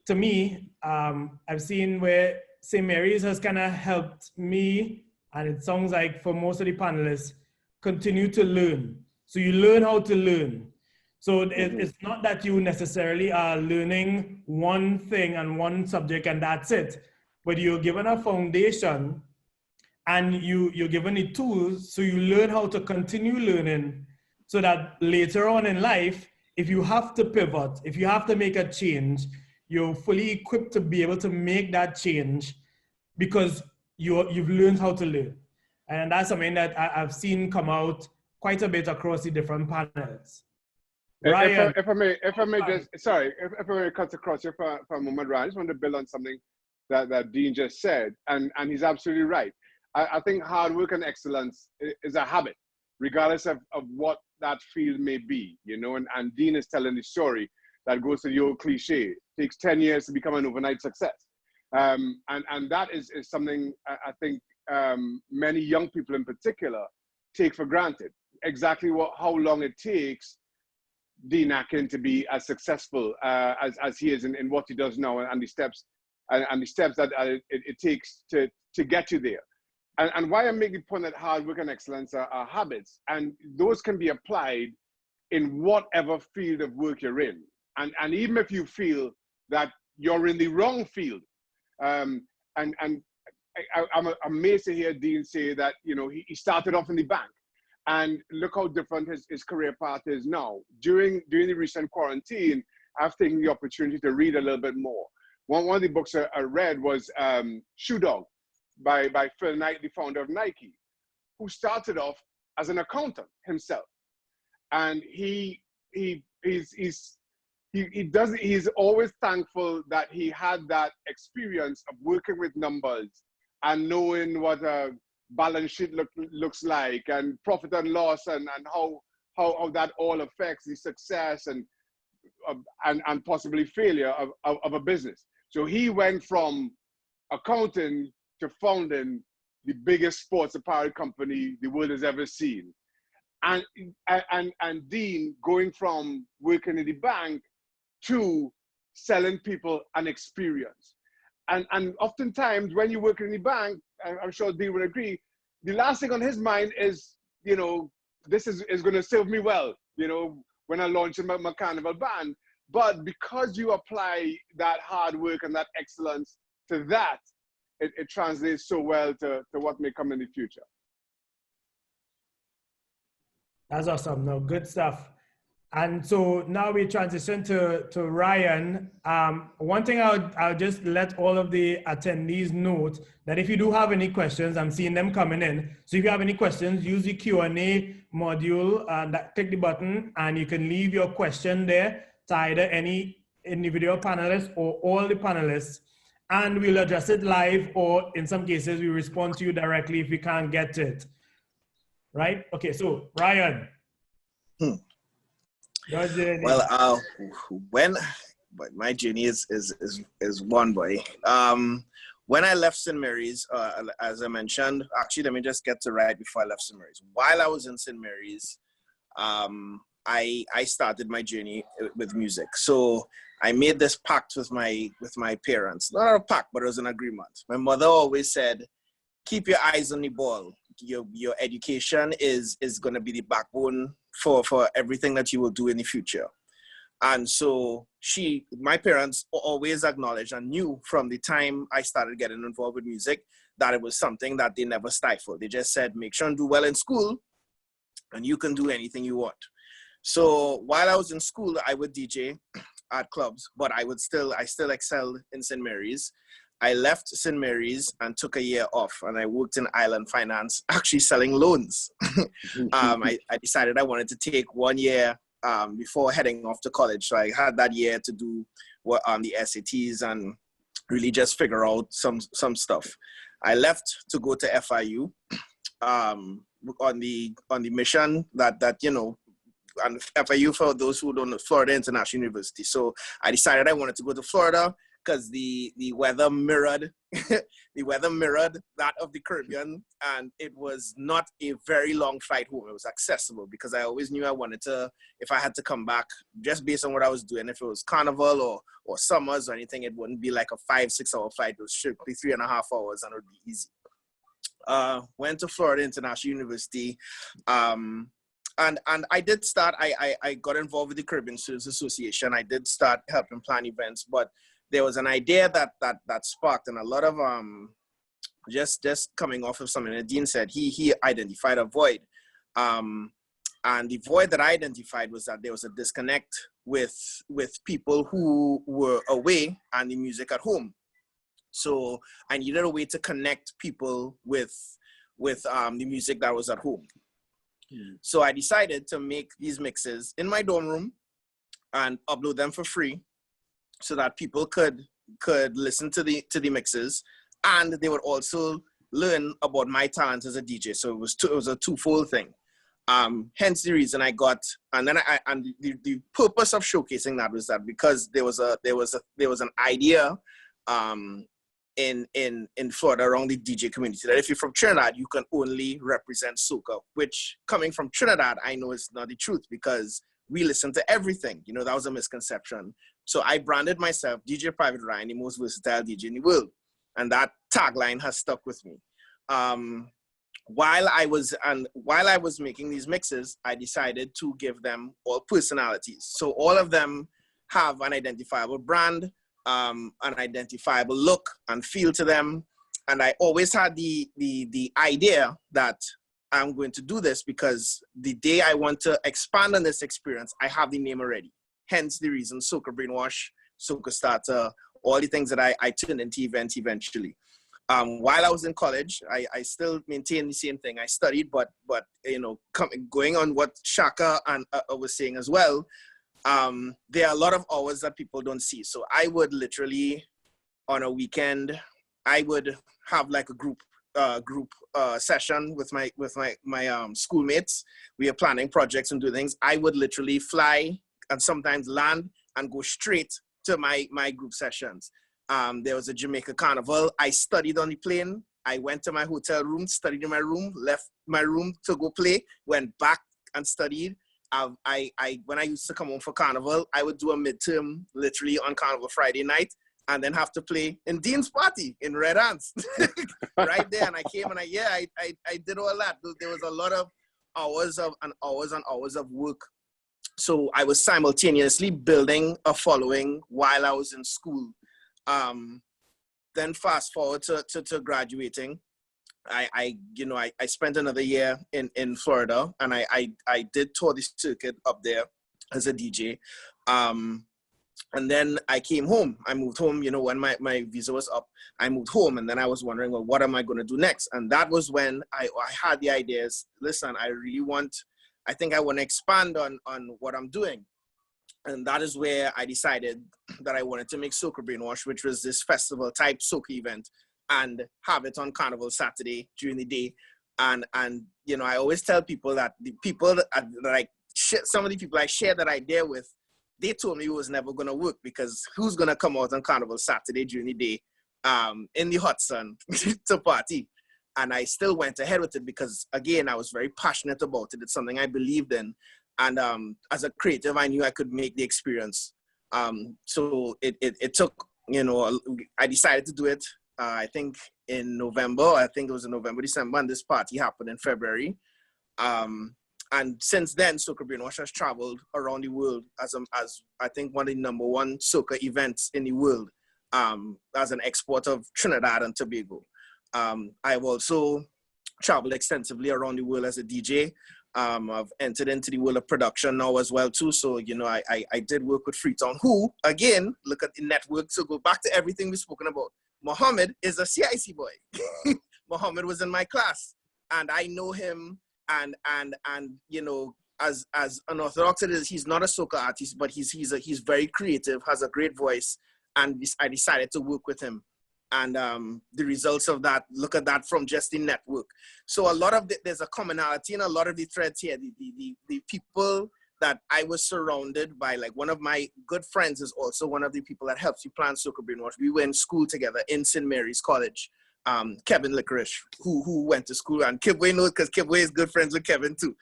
to me, I've seen where St. Mary's has kind of helped me, and it sounds like for most of the panelists, continue to learn. So you learn how to learn. So it's not that you necessarily are learning one thing and one subject and that's it. but you're given a foundation and you're given the tools so you learn how to continue learning so that later on in life, if you have to pivot, if you have to make a change, you're fully equipped to be able to make that change because you've learned how to learn. And that's something that I've seen come out quite a bit across the different panels. Ryan, if I may just, sorry, if I may cut across you for a moment, Ryan, I just want to build on something that Dean just said, and he's absolutely right. I think hard work and excellence is a habit, regardless of what that field may be, you know, and Dean is telling the story that goes to the old cliche, it takes 10 years to become an overnight success. And that is something I think many young people in particular take for granted. Exactly how long it takes Dean Ackin to be as successful as he is in what he does now, and the steps that it takes to get you there. And why I make the point that hard work and excellence are habits, and those can be applied in whatever field of work you're in. And even if you feel that you're in the wrong field, I'm amazed to hear Dean say that, you know, he started off in the bank, and look how different his career path is now. During the recent quarantine, I've taken the opportunity to read a little bit more. One of the books I read was Shoe Dog by Phil Knight, the founder of Nike, who started off as an accountant himself, and he's always thankful that he had that experience of working with numbers and knowing what a balance sheet looks like, and profit and loss, and how that all affects the success and possibly failure of a business. So he went from accounting to founding the biggest sports apparel company the world has ever seen. And Dean going from working in the bank to selling people an experience. And oftentimes when you work in the bank, I'm sure Dean would agree, the last thing on his mind is, you know, this is going to serve me well, you know, when I launch my carnival band. But because you apply that hard work and that excellence to that, it translates so well to what may come in the future. That's awesome. No, good stuff. And so now we transition to Ryan. One thing I'll just let all of the attendees note that if you do have any questions, I'm seeing them coming in. So if you have any questions, use the Q&A module and click the button, and you can leave your question there to either any individual panelist or all the panelists, and we'll address it live, or in some cases we respond to you directly if we can't get to it. Right? Okay, so Ryan. Well, my journey is one boy. When I left St. Mary's, as I mentioned, actually, let me just get to right before I left St. Mary's. While I was in St. Mary's, I started my journey with music. So I made this pact with my parents. Not a pact, but it was an agreement. My mother always said, keep your eyes on the ball. Your education is going to be the backbone for everything that you will do in the future. And so my parents always acknowledged and knew from the time I started getting involved with music that it was something that they never stifled. They just said, make sure and do well in school and you can do anything you want. So while I was in school, I would DJ at clubs, but I still excelled in St. Mary's. I left St. Mary's and took a year off, and I worked in island finance, actually selling loans. I decided I wanted to take 1 year before heading off to college. So I had that year to do what on the SATs and really just figure out some stuff. I left to go to FIU on the mission that you know, and FIU, for those who don't know, Florida International University. So I decided I wanted to go to Florida because the weather mirrored that of the Caribbean, and it was not a very long flight home. It was accessible because I always knew I wanted to, if I had to come back, just based on what I was doing, if it was carnival or summers or anything, it wouldn't be like a 5-6 hour flight. It was strictly 3.5 hours, and it would be easy. Went to Florida International University. And I did start, I got involved with the Caribbean Students Association. I did start helping plan events, but there was an idea that sparked, and a lot of just coming off of something that Dean said, he identified a void. And the void that I identified was that there was a disconnect with people who were away and the music at home. So I needed a way to connect people with the music that was at home. So I decided to make these mixes in my dorm room and upload them for free, so that people could listen to the mixes, and they would also learn about my talent as a DJ. So it was a twofold thing. Hence the reason I got, and then the purpose of showcasing that was that because there was an idea in Florida around the DJ community that if you're from Trinidad, you can only represent soca, which coming from Trinidad, I know is not the truth, because we listen to everything. You know, that was a misconception. So I branded myself DJ Private Ryan, the most versatile DJ in the world. And that tagline has stuck with me. While I was making these mixes, I decided to give them all personalities. So all of them have an identifiable brand, an identifiable look and feel to them. And I always had the idea that I'm going to do this because the day I want to expand on this experience, I have the name already. Hence the reason Soca Brainwash, Soca Starter, all the things that I turned into events eventually. While I was in college, I still maintained the same thing. I studied, but you know, going on what Shaka and was saying as well, there are a lot of hours that people don't see. So I would literally, on a weekend, I would have like a group session with my schoolmates. We are planning projects and do things. I would literally fly and sometimes land and go straight to my group sessions. There was a Jamaica Carnival. I studied on the plane. I went to my hotel room, studied in my room, left my room to go play, went back and studied. When I used to come home for Carnival, I would do a midterm literally on Carnival Friday night and then have to play in Dean's party in Red Ants right there. And I came and I did all that. There was a lot of hours of work. So I was simultaneously building a following while I was in school. Then fast forward to graduating, I spent another year in Florida, and I did tour the circuit up there as a DJ. And then I came home. I moved home, you know, when my visa was up, I moved home, and then I was wondering, well, what am I going to do next? And that was when I had the ideas. Listen, I think I want to expand on what I'm doing. And that is where I decided that I wanted to make Soca Brainwash, which was this festival type soca event, and have it on Carnival Saturday during the day. And you know, I always tell people that the people some of the people I shared that idea with, they told me it was never going to work, because who's going to come out on Carnival Saturday during the day in the hot sun to party? And I still went ahead with it because, again, I was very passionate about it. It's something I believed in. And as a creative, I knew I could make the experience. So it took, you know, I decided to do it, I think in November. I think it was in November, December, and this party happened in February. And since then, Soca Brainwash has traveled around the world as I think one of the #1 soca events in the world, as an export of Trinidad and Tobago. I've also traveled extensively around the world as a DJ. I've entered into the world of production now as well too. So, you know, I did work with Freetown, who, again, look at the network. So go back to everything we've spoken about. Muhammad is a CIC boy. Muhammad was in my class, and I know him. And you know, as unorthodox it is, he's not a soca artist, but he's very creative, has a great voice, and I decided to work with him. And the results of that, look at that from just the network. So a lot of there's a commonality in a lot of the threads here. The people that I was surrounded by, like one of my good friends is also one of the people that helps you plan Soca Brainwash. We were in school together in St. Mary's College. Kevin Licorice, who went to school, and Kibwe knows because Kibwe is good friends with Kevin too.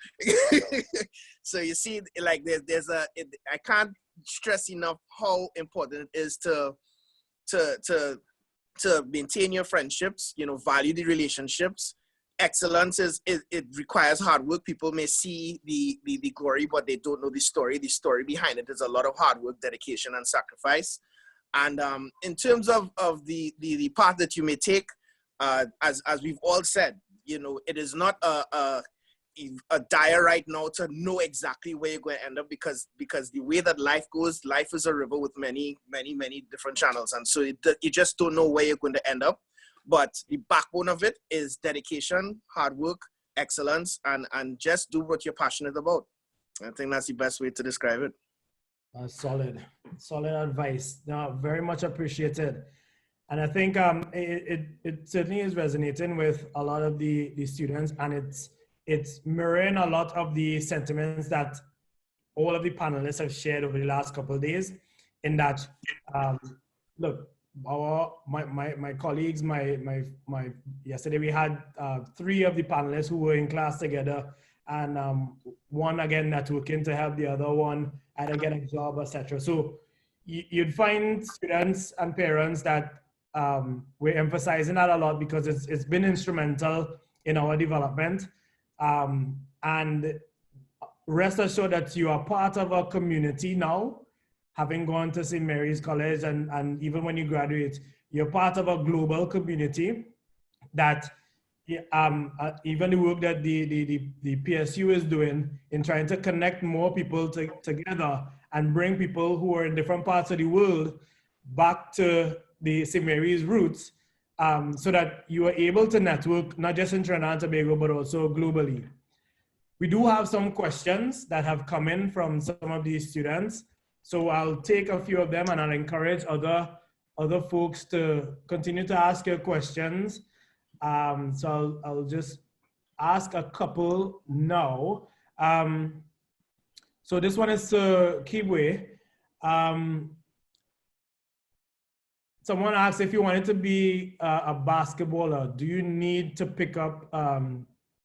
So you see, like I can't stress enough how important it is to maintain your friendships, you know, value the relationships. Excellence it requires hard work. People may see the glory, but they don't know the story. The story behind it is a lot of hard work, dedication, and sacrifice. And in terms of the path that you may take, as we've all said, you know, it is not a dire right now to know exactly where you're going to end up, because the way that life goes, life is a river with many different channels, and so you just don't know where you're going to end up. But the backbone of it is dedication, hard work, excellence, and just do what you're passionate about. I think that's the best way to describe it. Solid advice. No, very much appreciated. And I think it certainly is resonating with a lot of the students, and it's mirroring a lot of the sentiments that all of the panelists have shared over the last couple of days, in that, look, my colleagues, yesterday we had 3 of the panelists who were in class together, and one again networking to help the other one either get a job, etc. So you'd find students and parents that we're emphasizing that a lot, because it's been instrumental in our development. And rest assured that you are part of a community now, having gone to St. Mary's College, and even when you graduate, you're part of a global community that even the work that the PSU is doing in trying to connect more people together and bring people who are in different parts of the world back to the St. Mary's roots, so that you are able to network not just in Trinidad and Tobago, but also globally. We do have some questions that have come in from some of these students. So I'll take a few of them, and I'll encourage other folks to continue to ask your questions. So I'll just ask a couple now. So this one is to Kibwe. Someone asked, if you wanted to be a basketballer, do you need to pick up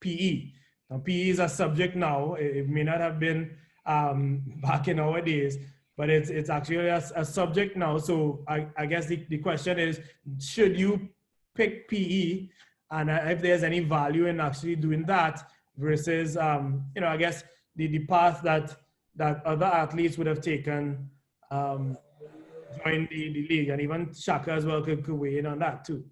PE? Now, PE is a subject now. It may not have been back in our days, but it's actually a subject now. So I guess the question is, should you pick PE, and if there's any value in actually doing that versus, you know, I guess the path that other athletes would have taken, join the league, and even Shaka as well could weigh in on that too.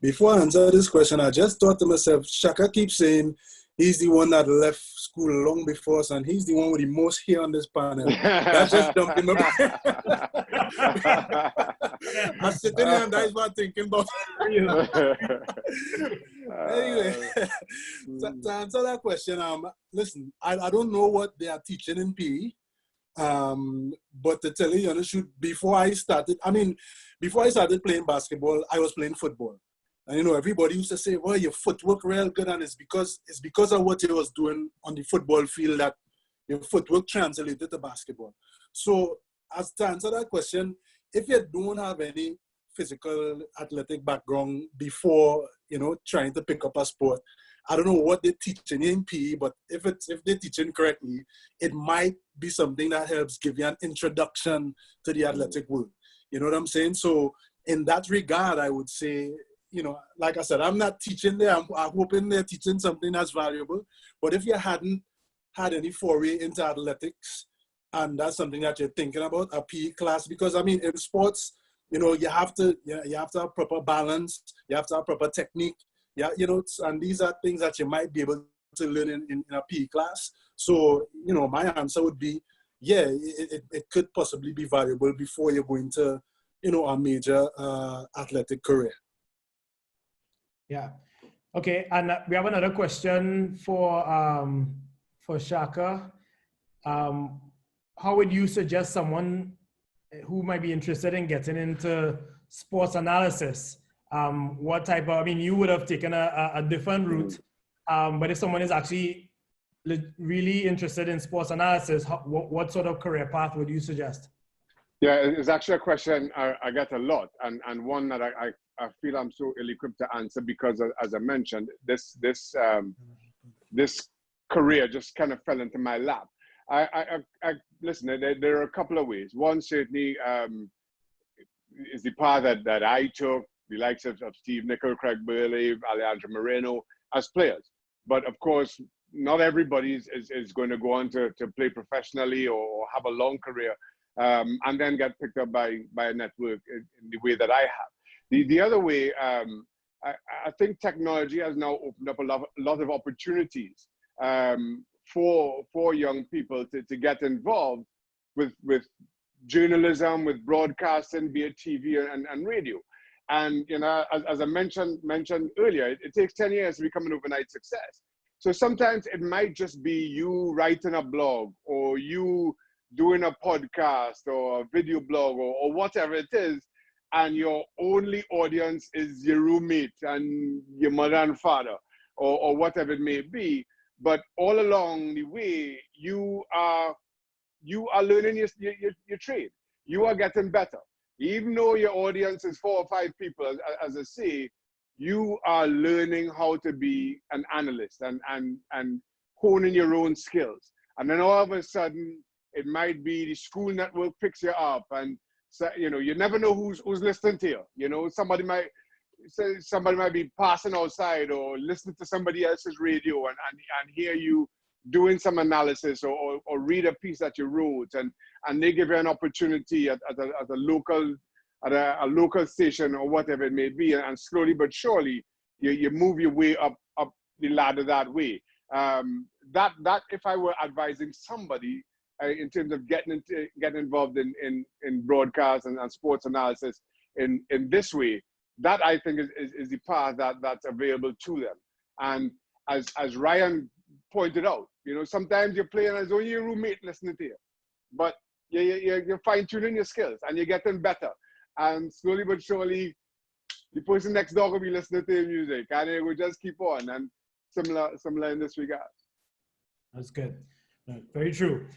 Before I answer this question, I just thought to myself, Shaka keeps saying he's the one that left school long before us, and he's the one with the most hair on this panel. That just jumped in my brain. I'm sitting here and that's what I'm thinking about. Anyway, to answer that question, listen, I don't know what they are teaching in PE. But to tell you the truth, before I started playing basketball, I was playing football. And you know, everybody used to say, well, your footwork real good, and it's because of what you was doing on the football field that your footwork translated to basketball. So as to answer that question, if you don't have any physical athletic background before, you know, trying to pick up a sport, I don't know what they're teaching in PE, but if they're teaching correctly, it might be something that helps give you an introduction to the athletic world. You know what I'm saying? So in that regard, I would say, you know, like I said, I'm not teaching there. I'm hoping they're teaching something that's valuable. But if you hadn't had any foray into athletics, and that's something that you're thinking about, a PE class, because I mean, in sports, you know, you have to have proper balance, you have to have proper technique. Yeah, you know, and these are things that you might be able to learn in a PE class. So, you know, my answer would be, yeah, it could possibly be valuable before you go into, you know, a major athletic career. Yeah. Okay, and we have another question for Shaka. How would you suggest someone who might be interested in getting into sports analysis? What type of, I mean, you would have taken a different route, but if someone is actually really interested in sports analysis, what sort of career path would you suggest? Yeah, it's actually a question I get a lot, and one that I feel I'm so ill-equipped to answer, because as I mentioned, this career just kind of fell into my lap. I listen, there are a couple of ways. One certainly is the path that I took, the likes of Steve Nicol, Craig Burley, Alejandro Moreno as players. But of course, not everybody is going to go on to play professionally or have a long career and then get picked up by a network in the way that I have. The other way, I think technology has now opened up a lot of opportunities for young people to get involved with journalism, with broadcasting via TV and radio. And you know, as I mentioned earlier, it takes 10 years to become an overnight success. So sometimes it might just be you writing a blog, or you doing a podcast or a video blog, or whatever it is, and your only audience is your roommate and your mother and father, or whatever it may be. But all along the way, you are learning your trade. You are getting better. Even though your audience is 4 or 5 people, as I say, you are learning how to be an analyst and honing your own skills. And then all of a sudden, it might be the school network picks you up, and so, you know, you never know who's listening to you. You know, somebody might be passing outside or listening to somebody else's radio and hear you doing some analysis or read a piece that you wrote, and they give you an opportunity at a local station or whatever it may be, and slowly but surely you move your way up the ladder that way. That if I were advising somebody in terms of getting involved in broadcast and sports analysis in this way, that I think is the path that's available to them. And as Ryan pointed out, you know, sometimes you're playing as only your roommate listening to you, but you're fine-tuning your skills and you're getting better. And slowly but surely, the person next door will be listening to your music, and it will just keep on. And similar in this regard. That's good. Very true.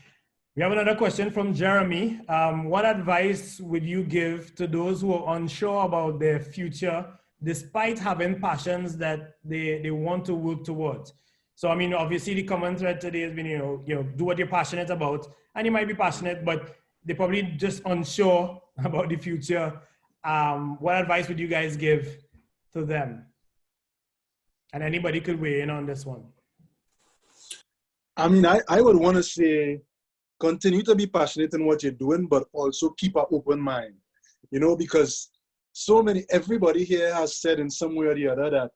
We have another question from Jeremy. What advice would you give to those who are unsure about their future, despite having passions that they want to work towards? So, I mean, obviously the common thread today has been, you know, do what you're passionate about, and you might be passionate, but they're probably just unsure about the future. What advice would you guys give to them? And anybody could weigh in on this one. I mean, I would want to say, continue to be passionate in what you're doing, but also keep an open mind, you know, because everybody here has said in some way or the other that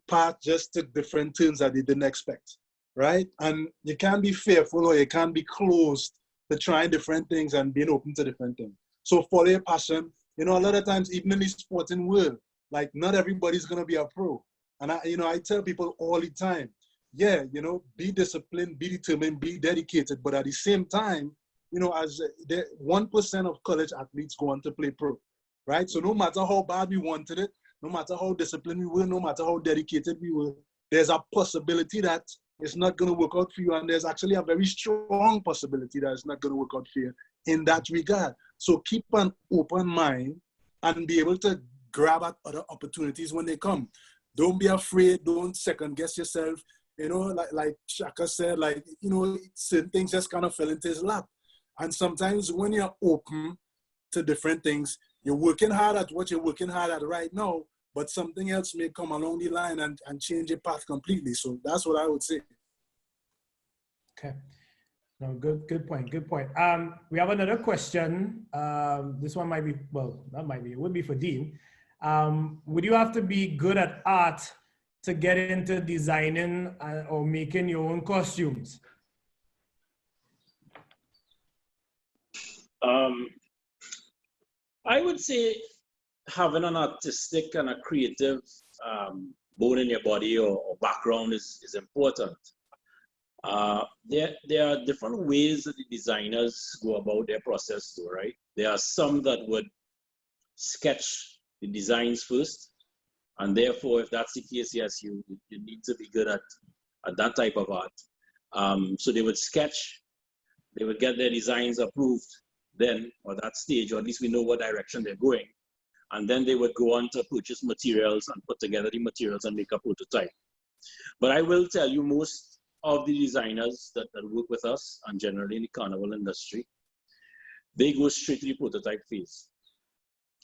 path just took different turns that they didn't expect, right? And you can't be fearful, or you can't be closed to trying different things and being open to different things. So follow your passion. You know, a lot of times, even in the sporting world, like not everybody's going to be a pro. And I tell people all the time, yeah, you know, be disciplined, be determined, be dedicated. But at the same time, you know, as 1% of college athletes go on to play pro, right? So no matter how bad we wanted it, no matter how disciplined we were, no matter how dedicated we were, there's a possibility that it's not going to work out for you. And there's actually a very strong possibility that it's not going to work out for you in that regard. So keep an open mind and be able to grab at other opportunities when they come. Don't be afraid. Don't second guess yourself. You know, like Shaka said, like, you know, certain things just kind of fell into his lap. And sometimes when you're open to different things, you're working hard at what you're working hard at right now, but something else may come along the line and change your path completely. So that's what I would say. Okay. No, good point. We have another question. This one might be, well, not might be, it would be for Dean. Would you have to be good at art to get into designing or making your own costumes? I would say having an artistic and a creative bone in your body or background is important. There are different ways that the designers go about their process too, right? There are some that would sketch the designs first, and therefore, if that's the case, yes, you need to be good at that type of art. So they would sketch, they would get their designs approved then, or that stage, or at least we know what direction they're going. And then they would go on to purchase materials and put together the materials and make a prototype. But I will tell you, most of the designers that work with us, and generally in the carnival industry, they go straight to the prototype phase.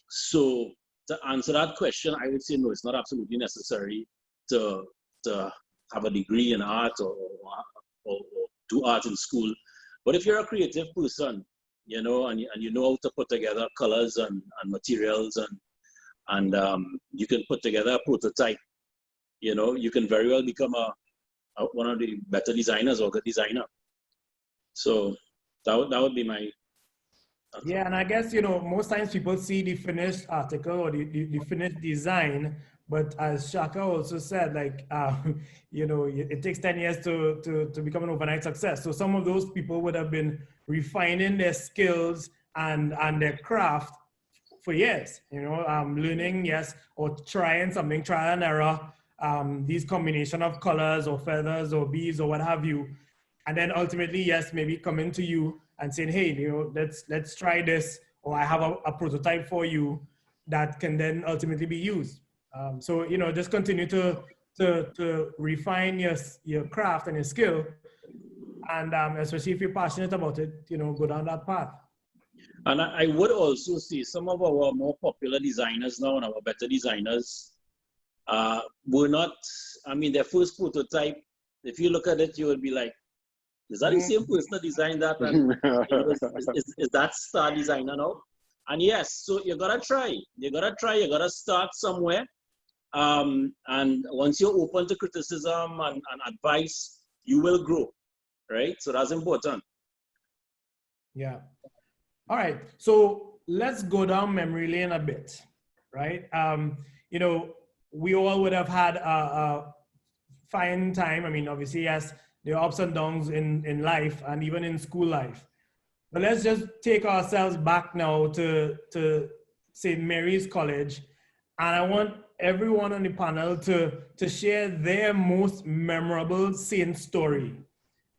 So to answer that question, I would say no, it's not absolutely necessary to have a degree in art or do art in school. But if you're a creative person, you know, and you know how to put together colors and materials, and you can put together a prototype, you know, you can very well become one of the better designers or good designer. So that would be my answer. Yeah, and I guess, you know, most times people see the finished article or the finished design, but as Shaka also said, like, you know, it takes 10 years to become an overnight success. So some of those people would have been refining their skills and their craft for years, you know, learning, yes, or trying something, trial and error, these combination of colors or feathers or beads or what have you. And then ultimately, yes, maybe coming to you and saying, hey, you know, let's try this, or I have a prototype for you that can then ultimately be used. So, you know, just continue to refine your craft and your skill. And especially if you're passionate about it, you know, go down that path. And I would also see some of our more popular designers now and our better designers were not, I mean, their first prototype, if you look at it, you would be like, is that the same person that designed that? And is that star designer now? And yes, so you gotta try. You gotta start somewhere. And once you're open to criticism and advice, you will grow, right? So that's important. Yeah. All right. So let's go down memory lane a bit, right? You know, we all would have had a fine time. I mean, obviously, yes, there are ups and downs in life and even in school life. But let's just take ourselves back now to St. Mary's College. And I want everyone on the panel to share their most memorable Saint story,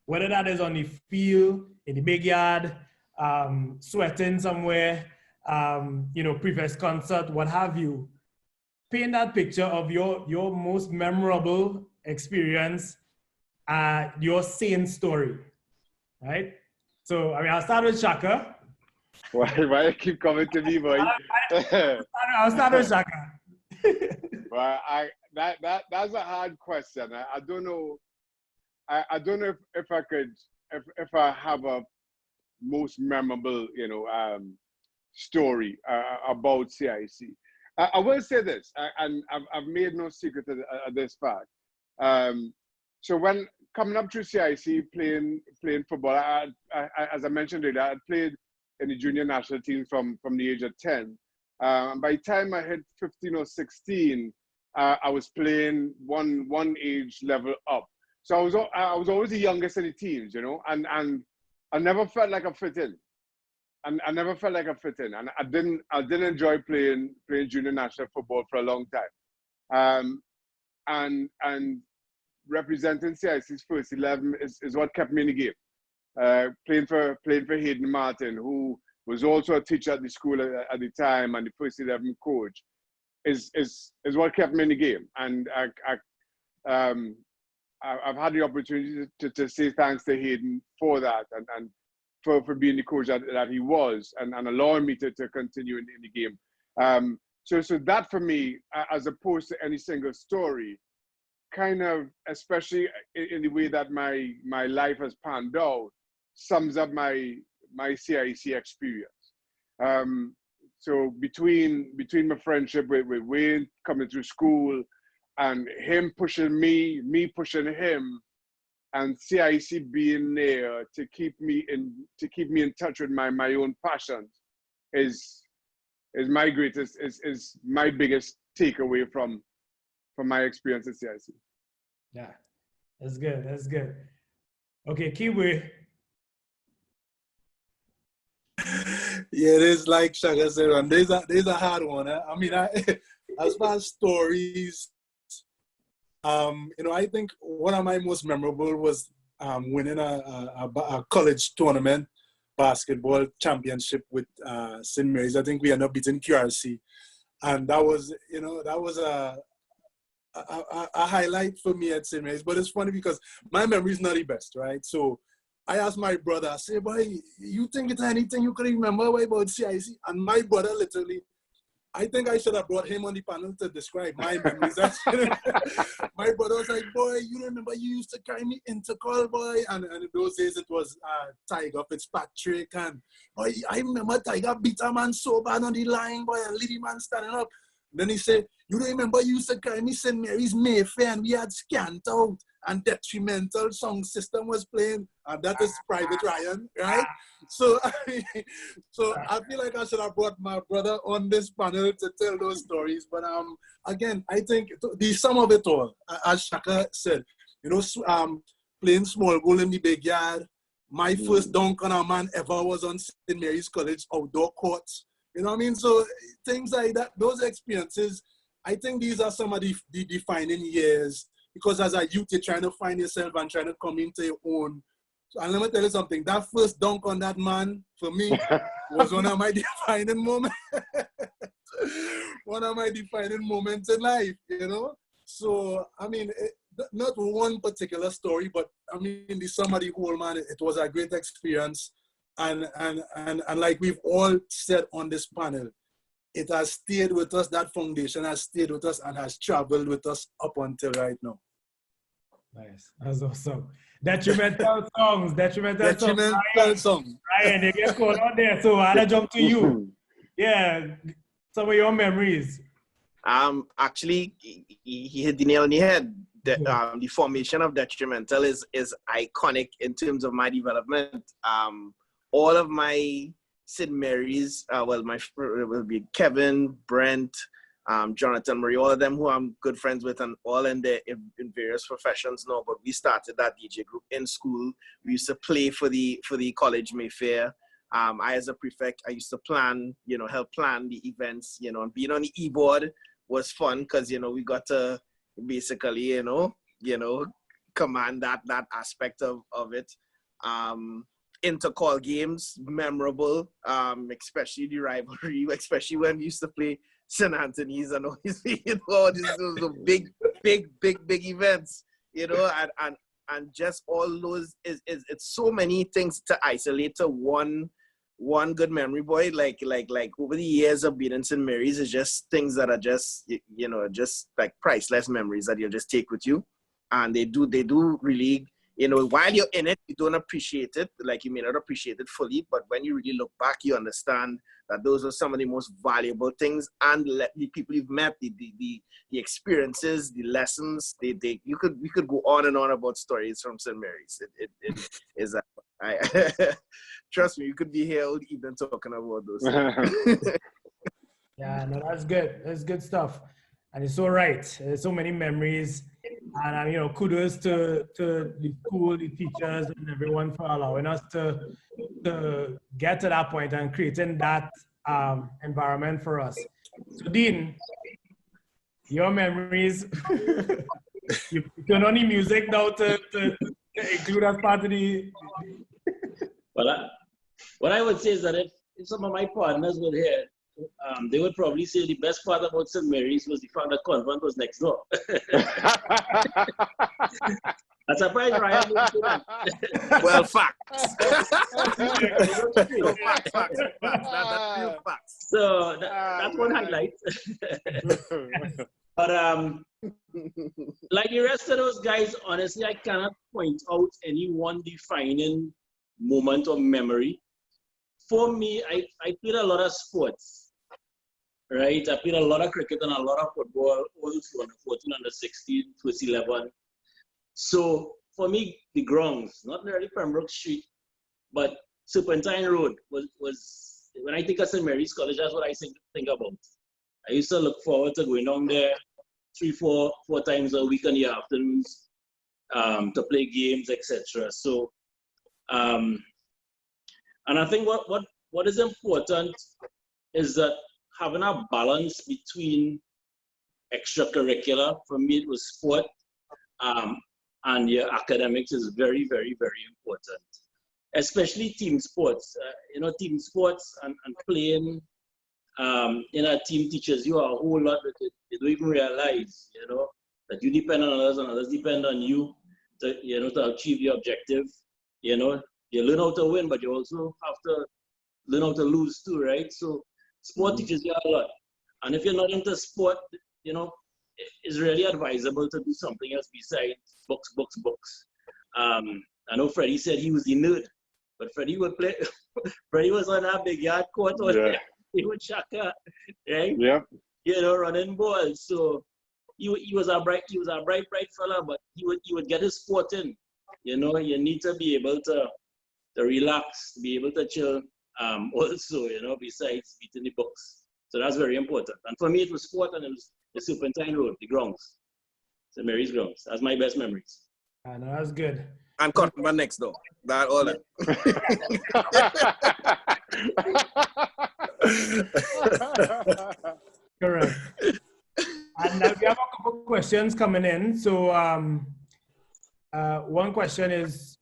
whether that is on the field, in the big yard, sweating somewhere, you know, previous concert, what have you. Paint that picture of your most memorable experience, your Saint story, right? So, I mean, I'll start with Shaka. Why you keep coming to me, boy? I'll start with Shaka. Well, that's a hard question. I don't know. I don't know if I could, if I have a most memorable, you know, story about CIC. I will say this, and I've made no secret of this fact. So when coming up through CIC, playing football, as I mentioned earlier, I played in the junior national team from the age of 10. By the time I hit 15 or 16, I was playing one age level up. So I was always the youngest in the teams, you know, and I never felt like I fit in. And I never felt like I fit in. And I didn't enjoy playing junior national football for a long time. And representing CIC's first 11 is what kept me in the game. Playing for Hayden Martin, who was also a teacher at the school at the time and the first 11 coach, is what kept me in the game. And I've had the opportunity to say thanks to Hayden for that and for being the coach that he was and allowing me to continue in the game. So that for me, as opposed to any single story, kind of, especially in the way that my life has panned out, sums up my CIC experience. So between my friendship with Wayne coming through school and him pushing me pushing him, and CIC being there to keep me in touch with my own passions is my greatest, is my biggest takeaway from my experience at CIC. Yeah, that's good. That's good. Okay, Kibwe. Yeah, it is like Shaka said, and there's a hard one. I mean, as far as stories, you know, I think one of my most memorable was winning a college tournament basketball championship with St. Mary's. I think we ended up beating QRC, and that was, you know, that was a highlight for me at St. Mary's. But it's funny because my memory is not the best, right? So I asked my brother, I said, boy, you think it's anything you can remember about CIC? And my brother literally, I think I should have brought him on the panel to describe my memories. My brother was like, boy, you remember you used to carry me into call, boy? And in those days, it was Tiger Fitzpatrick. And boy, I remember Tiger beat a man so bad on the line, boy, and leave the man standing up. Then he said, you remember you used to carry me St. Mary's Mayfair, and we had Scant Out, and Detrimental Song System was playing, and that is Private Ryan, right? So I feel like I should have brought my brother on this panel to tell those stories. But again, I think the sum of it all, as Shaka said, you know, playing small goal in the big yard. My first dunk on a man ever was on St. Mary's College outdoor courts. You know what I mean? So things like that, those experiences, I think these are some of the defining years, because as a youth, you're trying to find yourself and trying to come into your own. And let me tell you something, that first dunk on that man, for me, was one of my defining moments. One of my defining moments in life, you know? So, I mean, not one particular story, but I mean, the sum of the whole, man, it was a great experience. And like we've all said on this panel, it has stayed with us, that foundation has stayed with us and has traveled with us up until right now. Nice, that's awesome. Detrimental songs. Ryan, they get called out there, so I'll jump to you. Yeah, some of your memories. Actually, he hit the nail on the head. The formation of Detrimental is iconic in terms of my development. All of my St. Mary's, will be Kevin, Brent, Jonathan Murray, all of them who I'm good friends with, and all in various professions now. But we started that DJ group in school. We used to play for the college Mayfair. I, as a prefect, I used to plan, help plan the events, and being on the e-board was fun because, we got to basically, command that aspect of it. Intercall games, memorable, especially the rivalry, especially when we used to play St. Anthony's and all these, these are big events, and just all those it's so many things to isolate to one good memory, boy. Like over the years of being in St. Mary's, it's just things that are just just like priceless memories that you just take with you, and they do really. While you're in it, you don't appreciate it. Like, you may not appreciate it fully, but when you really look back, you understand that those are some of the most valuable things. And the people you've met, the experiences, the lessons, we could go on and on about stories from St. Mary's. It is, trust me, you could be here all evening talking about those things. Yeah, no, that's good. That's good stuff. And it's so right. There's so many memories. And, kudos to the school, the teachers, and everyone for allowing us to get to that point and creating that environment for us. So, Dean, your memories, you turn on the music now to include as part of the... Well, what I would say is that if some of my partners were here, they would probably say the best part about St. Mary's was the fact that Convent was next door. I'm surprised Ryan didn't do that. Well, facts. That's real facts. So that's one highlight. But like the rest of those guys, honestly, I cannot point out any one defining moment of memory. For me, I played a lot of sports. Right, I played a lot of cricket and a lot of football, all through under 14, under 16, twist 11. So for me, the grounds, not really Pembroke Street, but Serpentine Road was when I think of St. Mary's College, that's what I think about. I used to look forward to going down there 3-4 times a week in the afternoons to play games, etc. So, and I think what is important is that having a balance between extracurricular, for me it was sport, and your academics is very, very, very important. Especially team sports. Team sports and playing in a team teaches you a whole lot that you don't even realize, that you depend on others and others depend on you to achieve your objective. You learn how to win, but you also have to learn how to lose too, right? So sport teaches you a lot. And if you're not into sport, you know, it's really advisable to do something else besides books. I know Freddie said he was the nerd, but Freddie would play. Freddie was on that big yard court with Shaka, right? Yeah. You know, running balls. So he was a bright fella, but he would get his sport in. You know, you need to be able to relax, to be able to chill. Also, you know, besides beating the books. So that's very important. And for me, it was sport, and it was the Serpentine Road, the grounds, St. Mary's grounds. That's my best memories. I know, that's good. And Cottonwood next door. That all that. Correct. And now we have a couple questions coming in. So one question is,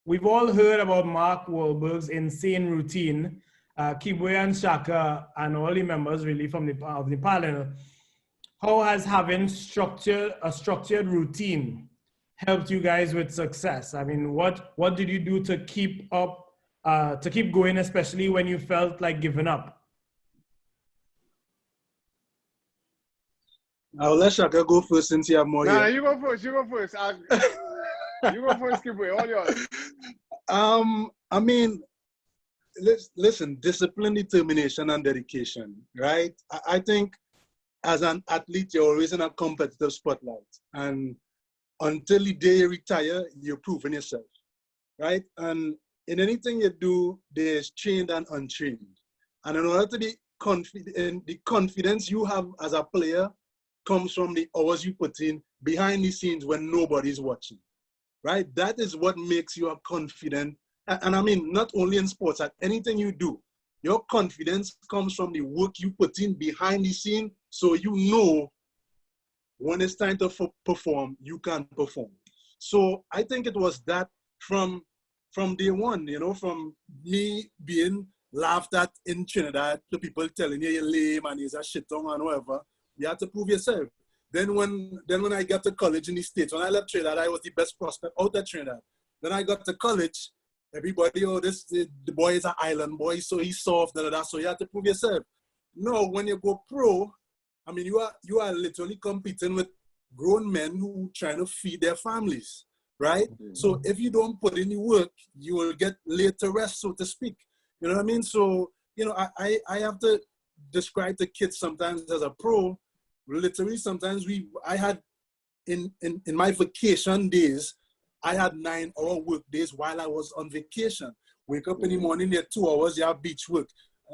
we've all heard about Mark Wahlberg's insane routine. Kibwe and Shaka and all the members really from the panel. How has having a structured routine helped you guys with success? I mean, what did you do to keep up, to keep going, especially when you felt like giving up? I'll let Shaka go first since you have more. No, you go first. You go first. You go first, Kibwe. All yours. I mean, listen, discipline, determination, and dedication, right? I think as an athlete, you're always in a competitive spotlight. And until the day you retire, you're proving yourself, right? And in anything you do, there's trained and untrained. And in order to be confident, the confidence you have as a player comes from the hours you put in behind the scenes when nobody's watching, right? That is what makes you a confident. And I mean, not only in sports, at anything you do, your confidence comes from the work you put in behind the scene, so you know when it's time to perform, you can perform. So I think it was that from day one, you know, from me being laughed at in Trinidad, to people telling you you're lame and you're a shit tongue and whatever, you have to prove yourself. Then when I got to college in the States, when I left Trinidad, I was the best prospect out of Trinidad. Then I got to college, everybody, oh, the boy is an island boy, so he's soft, so you have to prove yourself. No, when you go pro, I mean, you are literally competing with grown men who trying to feed their families, right? Mm-hmm. So if you don't put in the work, you will get laid to rest, so to speak. You know what I mean? So, you know, I have to describe the kids sometimes as a pro. Literally, sometimes I had, in my vacation days, I had 9-hour work days while I was on vacation. Wake up in the morning, you have 2 hours, you have beach work.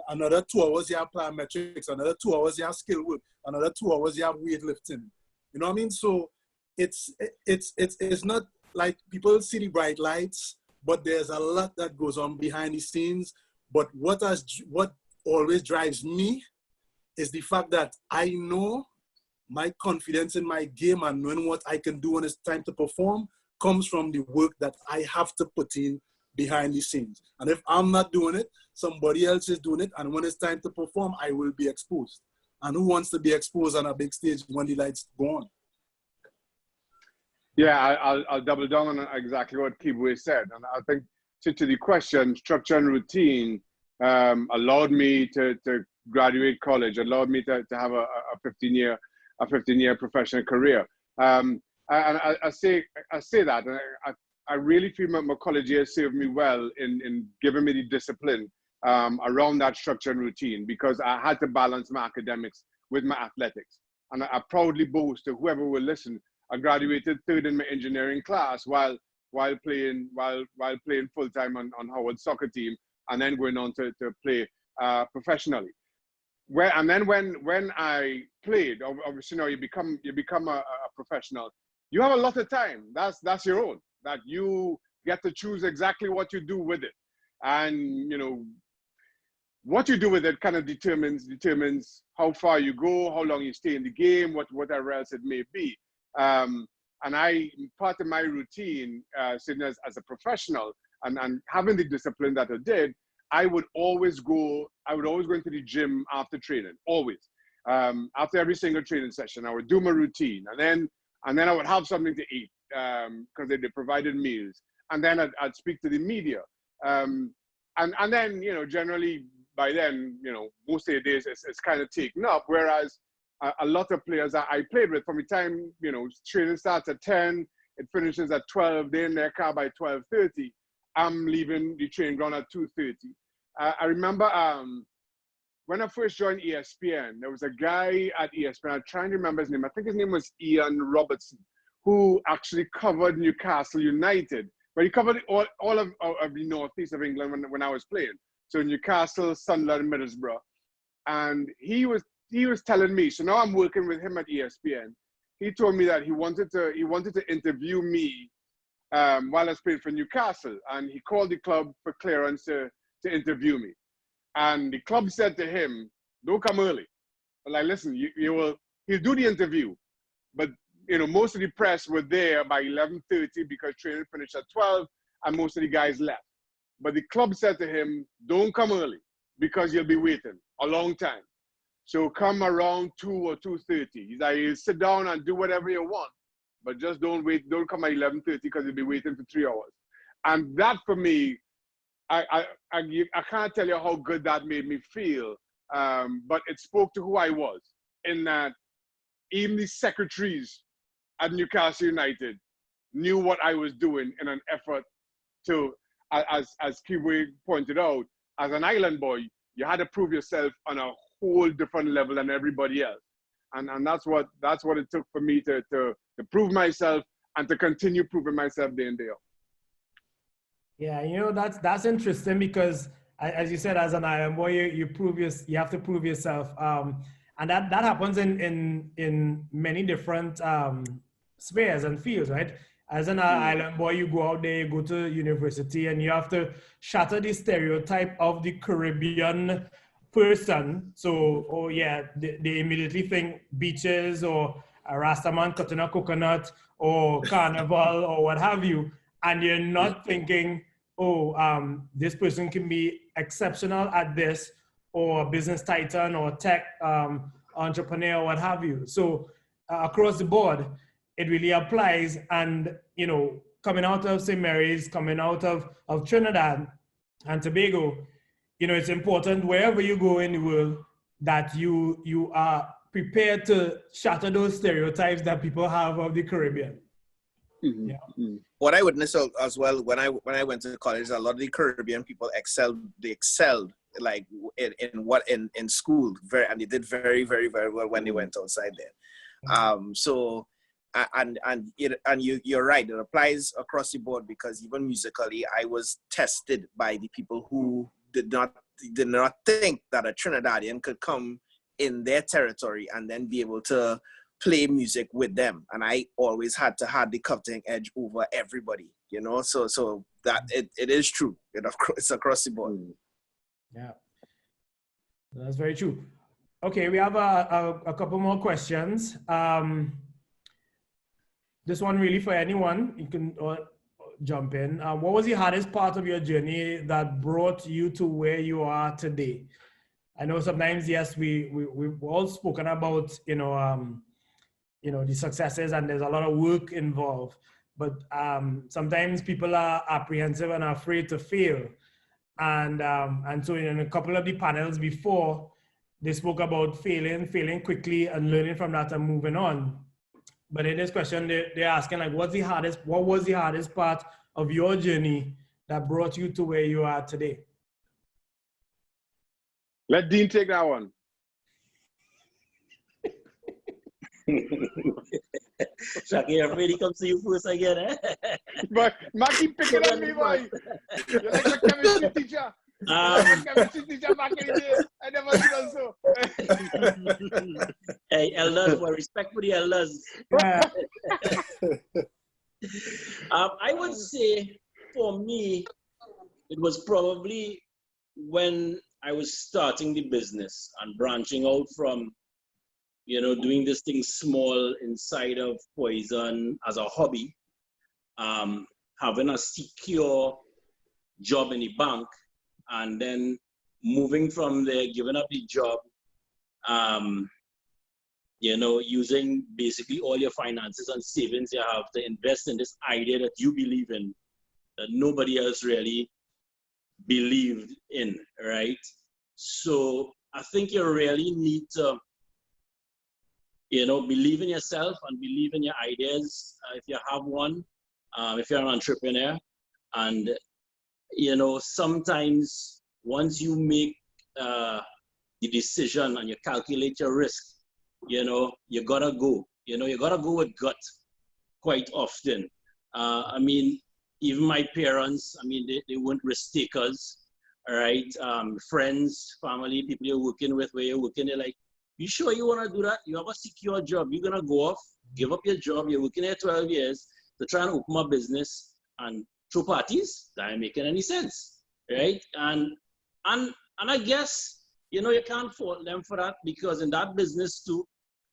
Another 2 hours, you have plyometrics. Another 2 hours, you have skill work. Another 2 hours, you have weightlifting. You know what I mean? So it's not like people see the bright lights, but there's a lot that goes on behind the scenes. But what always drives me is the fact that I know my confidence in my game and knowing what I can do when it's time to perform comes from the work that I have to put in behind the scenes. And if I'm not doing it, somebody else is doing it. And when it's time to perform, I will be exposed. And who wants to be exposed on a big stage when the lights go on? Yeah, I'll double down on exactly what Kibwe said. And I think to the question, structure and routine allowed me to graduate college, allowed me to have a 15-year professional career. And I say that, and I really feel my college years served me well in giving me the discipline around that structure and routine, because I had to balance my academics with my athletics. And I proudly boast to whoever will listen, I graduated third in my engineering class while playing full-time on Howard's soccer team, and then going on to play professionally. And then when I played, obviously, you become a professional. You have a lot of time. That's your own. That you get to choose exactly what you do with it, and you know what you do with it kind of determines how far you go, how long you stay in the game, whatever else it may be. And part of my routine, sitting as a professional and having the discipline that I did, I would always go into the gym after training, always. After every single training session, I would do my routine, and then I would have something to eat because they provided meals, and then I'd speak to the media, and then, you know, generally by then, you know, most of the days it's kind of taken up. Whereas a lot of players I played with, from the time, you know, training starts at 10, it finishes at 12, they're in their car by 12:30. I'm leaving the training ground at 2:30. I remember when I first joined ESPN, there was a guy at ESPN, I'm trying to remember his name. I think his name was Ian Robertson, who actually covered Newcastle United. But he covered all of the northeast of England when I was playing. So Newcastle, Sunderland, Middlesbrough. And he was telling me, so now I'm working with him at ESPN. He told me that he wanted to interview me while I was playing for Newcastle. And he called the club for clearance to interview me. And the club said to him, don't come early. But like, listen, he'll do the interview. But, you know, most of the press were there by 11:30 because training finished at 12 and most of the guys left. But the club said to him, don't come early because you'll be waiting a long time. So come around 2 or 2:30. He's like, you sit down and do whatever you want, but just don't come at 11:30 because you'll be waiting for 3 hours. And that for me, I can't tell you how good that made me feel, but it spoke to who I was, in that even the secretaries at Newcastle United knew what I was doing in an effort to, as Kibwe pointed out, as an island boy, you had to prove yourself on a whole different level than everybody else. And that's what it took for me to prove myself and to continue proving myself day in, day out. Yeah, you know, that's interesting because, as you said, as an island boy, you have to prove yourself, and that happens in many different spheres and fields, right? As an island boy, you go out there, you go to university, and you have to shatter the stereotype of the Caribbean person. So, oh yeah, they immediately think beaches or a Rastaman cutting a coconut or carnival or what have you. And you're not thinking, oh, this person can be exceptional at this, or a business titan or tech entrepreneur or what have you. So across the board, it really applies. And, you know, coming out of St. Mary's, coming out of Trinidad and Tobago, you know, it's important wherever you go in the world that you are prepared to shatter those stereotypes that people have of the Caribbean. Mm-hmm. Yeah. Mm-hmm. What I witnessed as well when I went to college, a lot of the Caribbean people excelled. They excelled like in school, and they did very, very, very well when they went outside there. So you're right. It applies across the board because even musically, I was tested by the people who did not think that a Trinidadian could come in their territory and then be able to play music with them, and I always had to have the cutting edge over everybody, you know. So that it is true. It's across the board. Yeah, that's very true. Okay, we have a couple more questions. This one really for anyone. You can jump in. What was the hardest part of your journey that brought you to where you are today? I know sometimes, yes, we've all spoken about, you know, the successes, and there's a lot of work involved, but sometimes people are apprehensive and afraid to fail. And so in a couple of the panels before, they spoke about failing quickly and learning from that and moving on. But in this question, they're asking, like, what was the hardest part of your journey that brought you to where you are today? Let Dean take that one. Shaka, you're afraid he comes to you first again, eh? But Mackie picking on me, boy. You're like a chemistry teacher. Chemistry teacher back in the day. I never did also. Hey, elders, well, respect for the elders. I would say for me, it was probably when I was starting the business and branching out from, you know, doing this thing small inside of Poison as a hobby, having a secure job in the bank, and then moving from there, giving up the job, you know, using basically all your finances and savings you have to invest in this idea that you believe in, that nobody else really believed in, right? So I think you really need to, you know, believe in yourself and believe in your ideas if you have one, if you're an entrepreneur. And, you know, sometimes once you make the decision and you calculate your risk, you know, you gotta go. You know, you gotta go with gut quite often. I mean, even my parents, I mean, they weren't risk takers, all right? Friends, family, people you're working with, where you're working, they're like, you sure you wanna do that? You have a secure job. You're gonna go off, give up your job. You're working there 12 years to try and open a business and throw parties? That ain't making any sense, right? And I guess, you know, you can't fault them for that, because in that business too,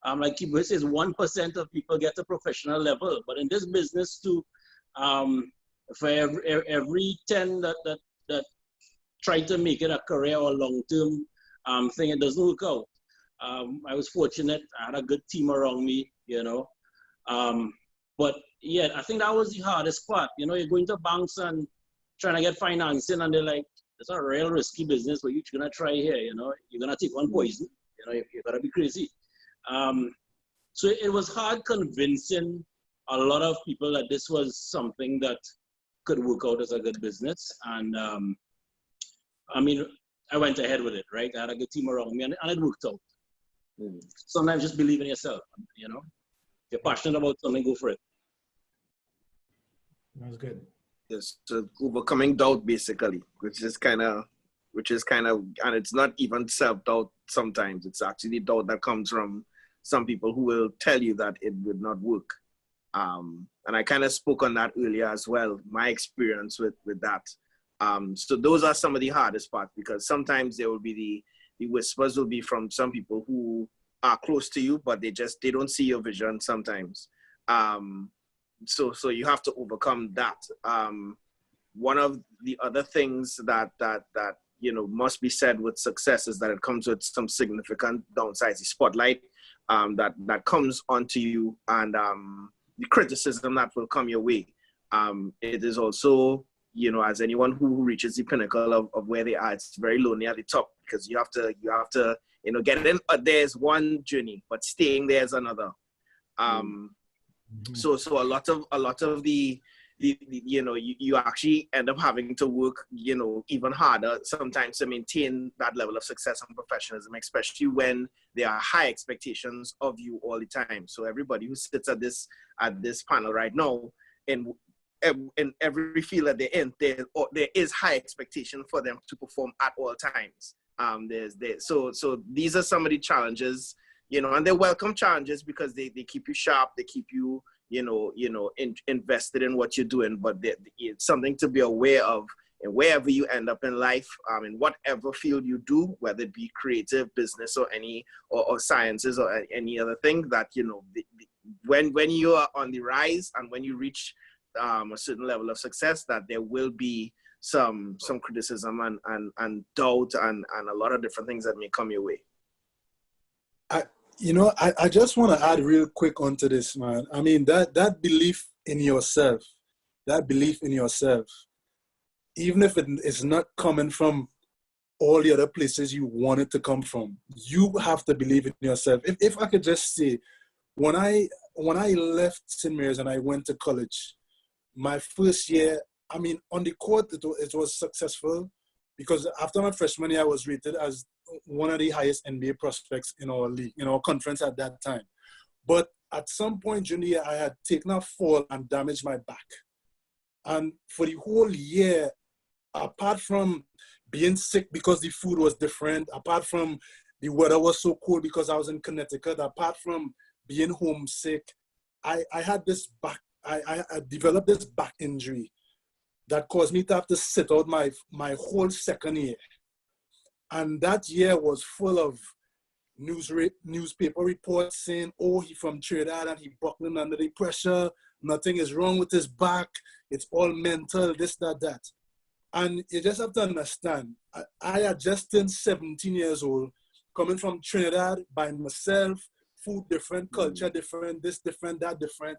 like Kibwe says, 1% of people get to professional level. But in this business too, for every 10 that try to make it a career or long-term thing, it doesn't work out. I was fortunate. I had a good team around me, you know. But yeah, I think that was the hardest part. You know, you're going to banks and trying to get financing, and they're like, it's a real risky business, but you're gonna try here, you know, you're gonna take one poison, you know, you gotta be crazy. So it was hard convincing a lot of people that this was something that could work out as a good business. And I mean, I went ahead with it, right? I had a good team around me, and it worked out. Sometimes just believe in yourself, you know. If you're passionate about something, go for it. That was good. Yes, so overcoming doubt, basically, which is kind of, and it's not even self-doubt sometimes. It's actually doubt that comes from some people who will tell you that it would not work. And I kind of spoke on that earlier as well, my experience with that. So those are some of the hardest parts, because sometimes there will be the whispers will be from some people who are close to you, but they don't see your vision sometimes. So you have to overcome that. One of the other things that you know must be said with success is that it comes with some significant downsides. The spotlight that comes onto you, and the criticism that will come your way. It is also, you know, as anyone who reaches the pinnacle of where they are, it's very lonely at the top, because you have to you know, get in. There's one journey, but staying there is another. So a lot of the you know, you actually end up having to work, you know, even harder sometimes to maintain that level of success and professionalism, especially when there are high expectations of you all the time. So everybody who sits at this panel right now, in every field that they're in, there is high expectation for them to perform at all times. So these are some of the challenges, you know, and they're welcome challenges, because they keep you sharp, they keep you, you know, invested in what you're doing. But it's something to be aware of, and wherever you end up in life, in whatever field you do, whether it be creative, business, or or sciences, or any other thing, that, you know, when you are on the rise and when you reach a certain level of success, that there will be some criticism and doubt and a lot of different things that may come your way. I just want to add real quick onto this, man. I mean, that belief in yourself, even if it is not coming from all the other places you want it to come from, you have to believe in yourself. If I could just say, when I left St. Mary's and I went to college, my first year, I mean, on the court, it was successful, because after my freshman year, I was rated as one of the highest NBA prospects in our league, in our conference at that time. But at some point during the year, I had taken a fall and damaged my back. And for the whole year, apart from being sick because the food was different, apart from the weather was so cold because I was in Connecticut, apart from being homesick, I had this back, I developed this back injury that caused me to have to sit out my whole second year. And that year was full of newspaper reports saying, oh, he's from Trinidad and he buckling under the pressure. Nothing is wrong with his back. It's all mental, this, that. And you just have to understand, I had just turned 17 years old, coming from Trinidad by myself, food different, culture different, this different, that different.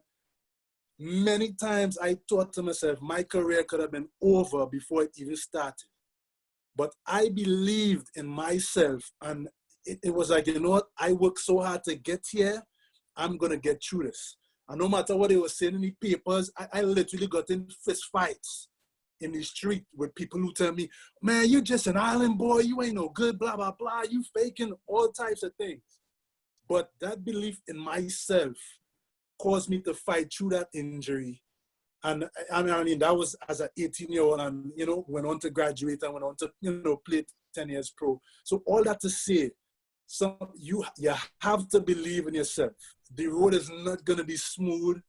Many times I thought to myself, my career could have been over before it even started. But I believed in myself, and it was like, you know what? I worked so hard to get here. I'm going to get through this. And no matter what they were saying in the papers, I literally got in fist fights in the street with people who tell me, man, you just an island boy. You ain't no good, blah, blah, blah. You faking all types of things. But that belief in myself caused me to fight through that injury. And I mean, that was as an 18-year-old, and, you know, went on to graduate and went on to, you know, play 10 years pro. So all that to say, you have to believe in yourself. The road is not going to be smooth.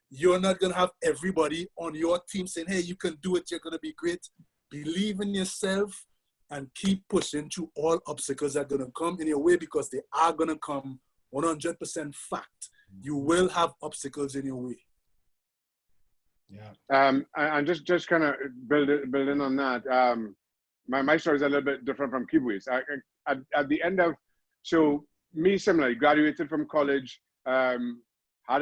You're not going to have everybody on your team saying, hey, you can do it, you're going to be great. Believe in yourself and keep pushing through all obstacles that are going to come in your way, because they are going to come. 100% fact. You will have obstacles in your way. Yeah. And just kind of building on that. My story is a little bit different from Kibwe's. At the end of, so me similarly, graduated from college, had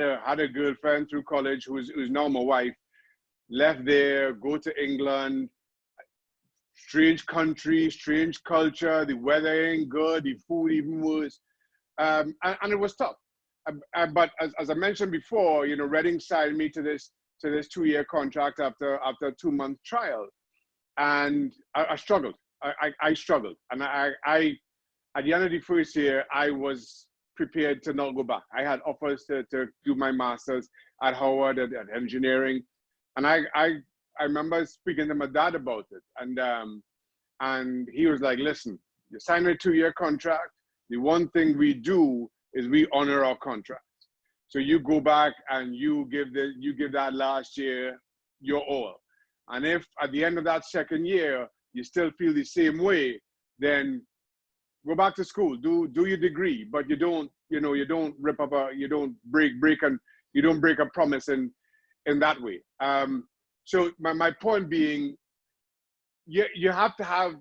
a girlfriend through college who's now my wife. Left there, go to England. Strange country, strange culture. The weather ain't good. The food even worse. And it was tough. But as I mentioned before, you know, Reading signed me to this 2-year contract after a 2-month trial, and I struggled. I struggled, and I at the end of the first year, I was prepared to not go back. I had offers to do my master's at Howard at engineering, and I remember speaking to my dad about it, and he was like, "Listen, you signed a 2-year contract. The one thing we do is we honor our contract. So you go back and you give that last year your all. And if at the end of that second year you still feel the same way, then go back to school, do your degree, but you don't rip up you don't break a promise in that way." So my point being, you have to have,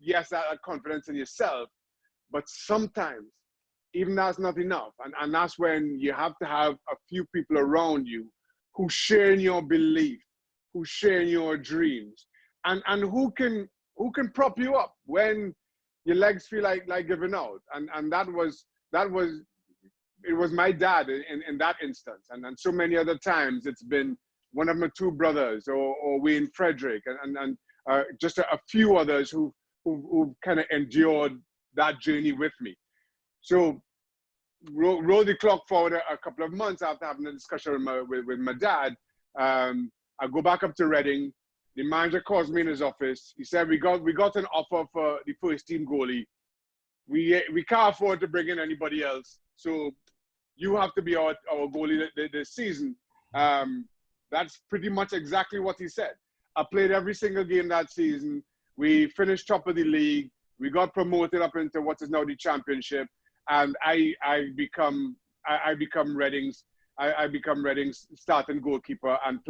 yes, that confidence in yourself, but sometimes even that's not enough. And that's when you have to have a few people around you who share in your belief, who share in your dreams, and who can prop you up when your legs feel like giving out. And that was my dad in that instance. And so many other times it's been one of my 2 brothers or Wayne Frederick and just a few others who kind of endured that journey with me. So roll the clock forward a couple of months after having a discussion with my dad. I go back up to Reading. The manager calls me in his office. He said, we got an offer for the first team goalie. We can't afford to bring in anybody else, so you have to be our goalie this season. That's pretty much exactly what he said. I played every single game that season. We finished top of the league. We got promoted up into what is now the championship, and I become Reading's starting goalkeeper and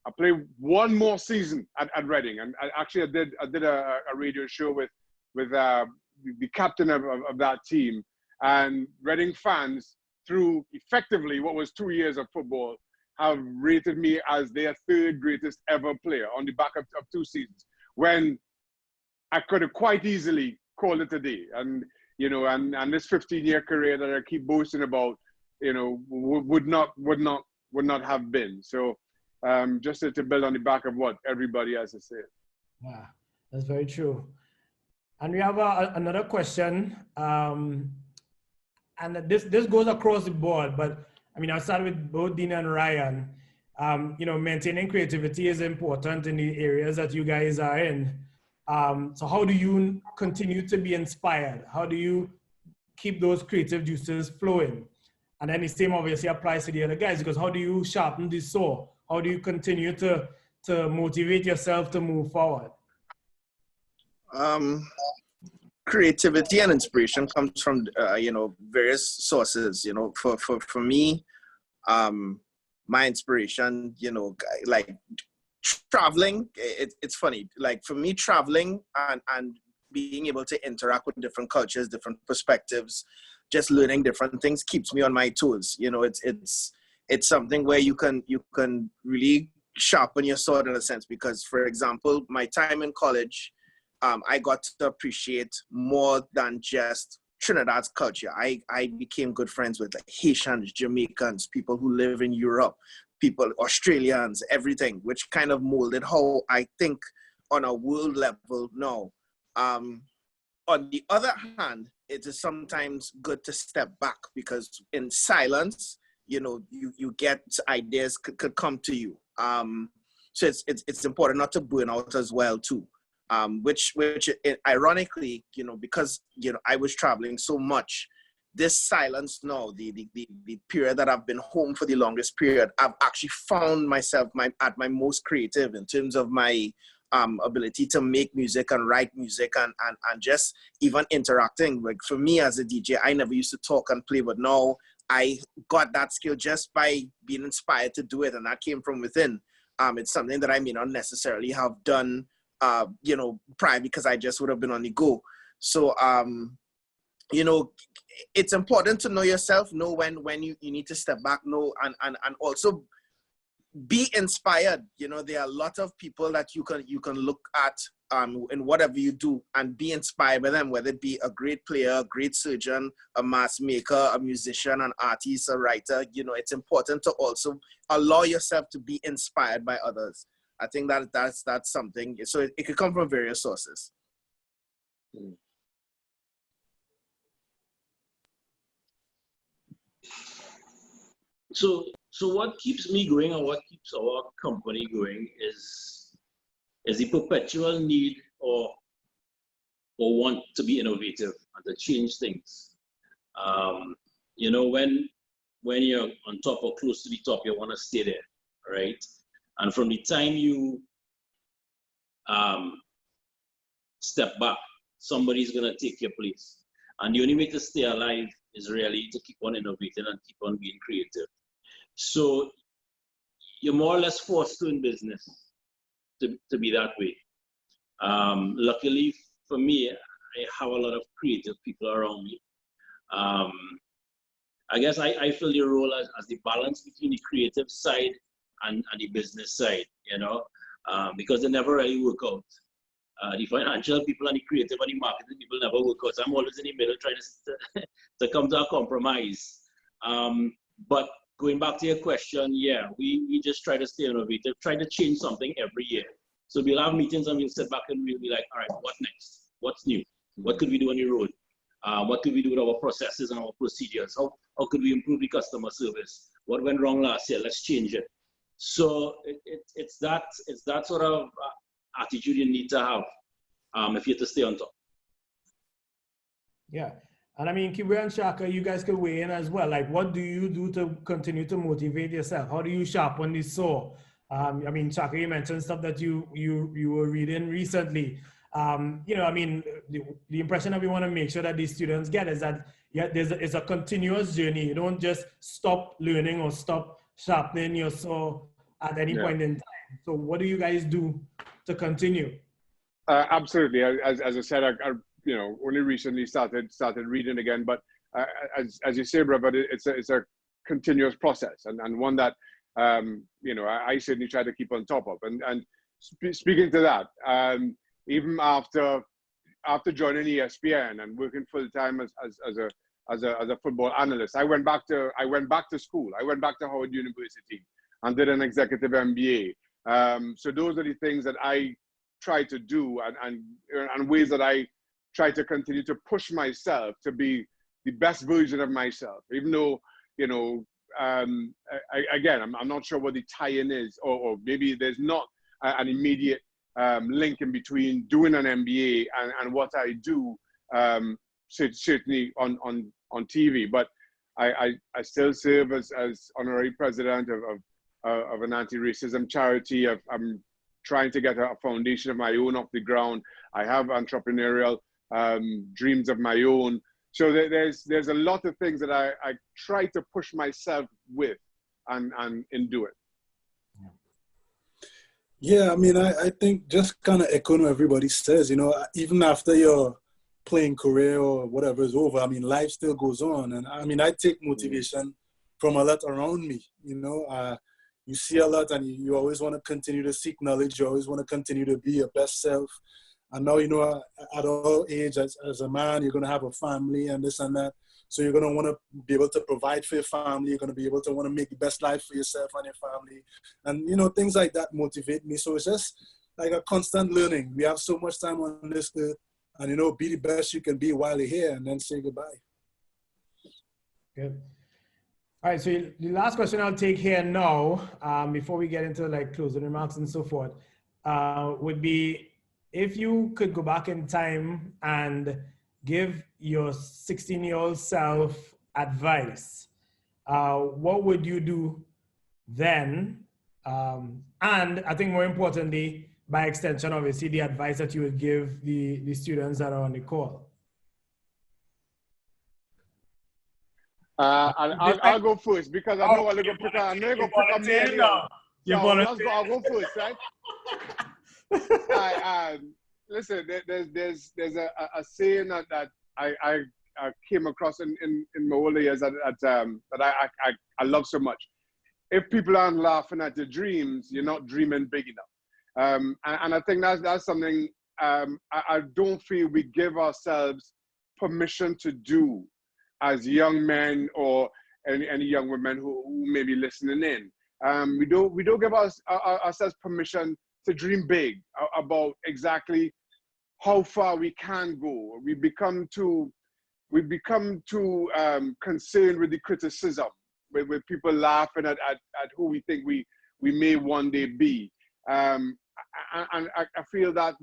I play one more season at Reading. And I did a radio show with the captain of that team, and Reading fans, through effectively what was 2 years of football, have rated me as their 3rd greatest ever player on the back of 2 seasons, when I could have quite easily called it a day. And, you know, and this 15-year career that I keep boasting about, you know, would not have been. So just to build on the back of what everybody has to say. Yeah, that's very true. And we have another question. And this goes across the board, but I mean, I'll start with both Dina and Ryan. You know, maintaining creativity is important in the areas that you guys are in. So how do you continue to be inspired? How do you keep those creative juices flowing? And then the same obviously applies to the other guys, because how do you sharpen the saw? How do you continue to motivate yourself to move forward? Creativity and inspiration comes from you know, various sources. You know, for me, my inspiration, you know, like traveling. It's funny. Like for me, traveling and being able to interact with different cultures, different perspectives, just learning different things keeps me on my toes. You know, it's something where you can really sharpen your sword in a sense, because, for example, my time in college, I got to appreciate more than just Trinidad's culture. I became good friends with like Haitians, Jamaicans, people who live in Europe, people, Australians, everything, which kind of molded how I think on a world level now. On the other hand, it is sometimes good to step back, because in silence, you know, you get ideas could come to you. So it's important not to burn out as well too. Which ironically, you know, because, you know, I was traveling so much, this silence now, the period that I've been home for the longest period, I've actually found myself at my most creative in terms of my ability to make music and write music and just even interacting. Like for me as a DJ, I never used to talk and play, but now I got that skill just by being inspired to do it, and that came from within. It's something that I may not necessarily have done, you know, prior, because I just would have been on the go. So, you know, it's important to know yourself, know when you need to step back, know, and also be inspired. You know, there are a lot of people that you can look at in whatever you do and be inspired by them, whether it be a great player, a great surgeon, a mask maker, a musician, an artist, a writer. You know, it's important to also allow yourself to be inspired by others. I think that's something. So it could come from various sources. So what keeps me going and what keeps our company going is the perpetual need or want to be innovative and to change things. You know, when you're on top or close to the top, you want to stay there, right? And from the time you step back, somebody's gonna take your place. And the only way to stay alive is really to keep on innovating and keep on being creative. So you're more or less forced to in business to be that way. Luckily for me, I have a lot of creative people around me. I guess I feel the role as the balance between the creative side and the business side, you know, because they never really work out. The financial people and the creative and the marketing people never work out. So I'm always in the middle trying to come to a compromise. But going back to your question, yeah, we just try to stay innovative, try to change something every year. So we'll have meetings and we'll sit back and we'll be like, all right, what next? What's new? What could we do on the road? What could we do with our processes and our procedures? How could we improve the customer service? What went wrong last year? Let's change it. So it's that sort of attitude you need to have if you're to stay on top. Yeah. And I mean, Kibwe and Shaka, you guys could weigh in as well. Like, what do you do to continue to motivate yourself? How do you sharpen the saw? I mean, Shaka, you mentioned stuff that you were reading recently. You know, I mean, the impression that we want to make sure that these students get is that it's a continuous journey. You don't just stop learning or stop sharpening your saw at any point in time. So what do you guys do to continue? Absolutely. As I said, I you know, only recently started reading again, but as you say, brother, it's a continuous process and one that you know, I certainly try to keep on top of. And speaking to that, even after joining ESPN and working full time as a football analyst, I went back to school. I went back to Howard University and did an executive MBA. So those are the things that I try to do and ways that I try to continue to push myself to be the best version of myself, even though, you know, I'm not sure what the tie-in is, or maybe there's not an immediate link in between doing an MBA and what I do, certainly on TV. But I still serve as honorary president of an anti-racism charity. I'm trying to get a foundation of my own off the ground. I have entrepreneurial dreams of my own. So there's a lot of things that I try to push myself with and do it. Yeah, I mean, I think just kind of echoing what everybody says, you know, even after your playing career or whatever is over, I mean, life still goes on. And I mean, I take motivation from a lot around me, you know. You see a lot and you always want to continue to seek knowledge. You always want to continue to be your best self. And now, you know, at all age, as a man, you're going to have a family and this and that. So you're going to want to be able to provide for your family. You're going to be able to want to make the best life for yourself and your family. And, you know, things like that motivate me. So it's just like a constant learning. We have so much time on this earth. And, you know, be the best you can be while you're here and then say goodbye. Good. All right, so the last question I'll take here now, before we get into like closing remarks and so forth, would be if you could go back in time and give your 16-year-old self advice, what would you do then? And I think more importantly, by extension, obviously, the advice that you would give the students that are on the call. I'll go first because I know I'm going to pick up me. I'll go first, right? Listen, there's a saying that I came across in my older years that I love so much. If people aren't laughing at your dreams, you're not dreaming big enough. And I think that's something I don't feel we give ourselves permission to do as young men or any young women who may be listening in. We don't give ourselves permission to dream big about exactly how far we can go. We become too concerned with the criticism, with people laughing at who we think we may one day be. And I feel that's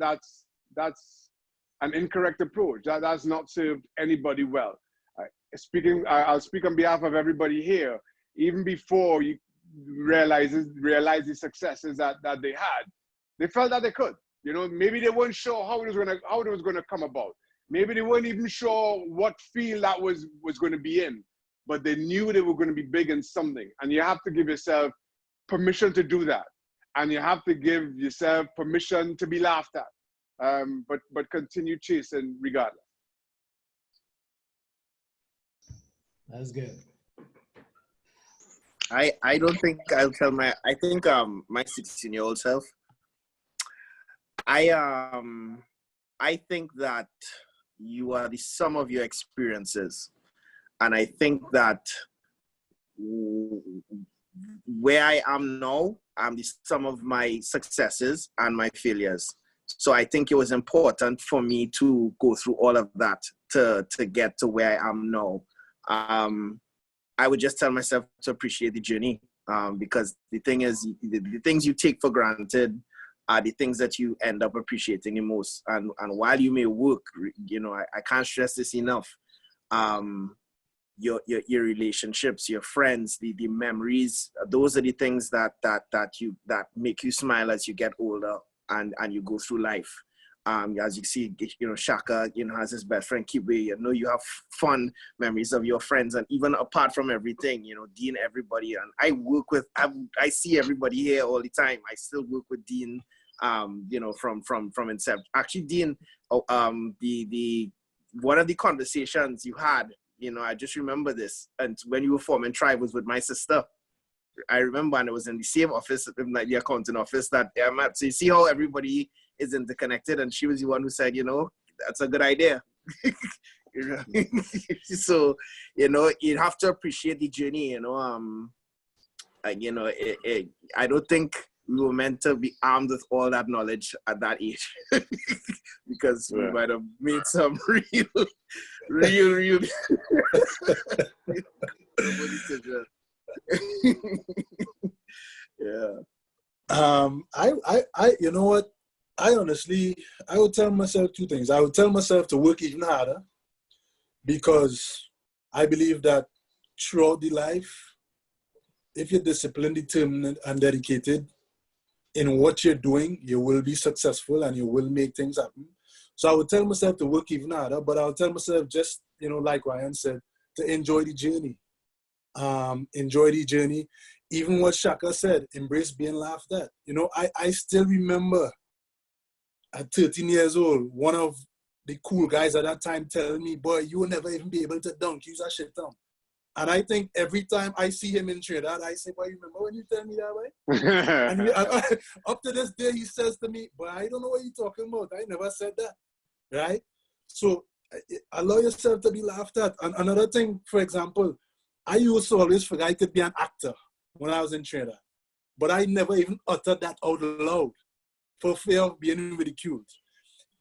an incorrect approach. That's not served anybody well. I'll speak on behalf of everybody here. Even before you realize the successes that they had, they felt that they could. You know, maybe they weren't sure how it was gonna come about. Maybe they weren't even sure what field that was going to be in, but they knew they were going to be big in something. And you have to give yourself permission to do that, and you have to give yourself permission to be laughed at. But continue chasing regardless. That's good. I don't think I'll tell my 16-year-old self. I think that you are the sum of your experiences. And I think that where I am now, I'm the sum of my successes and my failures. So I think it was important for me to go through all of that to get to where I am now. I would just tell myself to appreciate the journey, because the thing is, the things you take for granted are the things that you end up appreciating the most. And while you may work, you know, I can't stress this enough. Your relationships, your friends, the memories, those are the things that make you smile as you get older and you go through life. As you see, you know, Shaka, you know, has his best friend Kibwe. You know, you have fun memories of your friends, and even apart from everything, you know, Dean, everybody, and I see everybody here all the time. I still work with Dean, you know, from inception. Actually, Dean, the one of the conversations you had, you know, I just remember this, and when you were forming Tribe was with my sister. I remember, and it was in the same office, like the accounting office that I'm at. So you see how everybody is interconnected, and she was the one who said, you know, that's a good idea. So, you know, you have to appreciate the journey, you know. You know, I don't think we were meant to be armed with all that knowledge at that age, because we might have made some real decisions. Yeah. I you know what? I would tell myself two things. I would tell myself to work even harder, because I believe that throughout the life, if you're disciplined, determined, and dedicated in what you're doing, you will be successful and you will make things happen. So I would tell myself to work even harder, but I would tell myself, just, you know, like Ryan said, to enjoy the journey. Enjoy the journey. Even what Shaka said, embrace being laughed at. You know, I still remember at 13 years old, one of the cool guys at that time telling me, boy, you will never even be able to dunk. Use that shit down. And I think every time I see him in Trinidad, I say, boy, remember when you tell me that way? And up to this day, he says to me, but I don't know what you're talking about. I never said that, right? So allow yourself to be laughed at. And another thing, for example, I used to always forget I could be an actor when I was in Trinidad, but I never even uttered that out loud for fear of being ridiculed.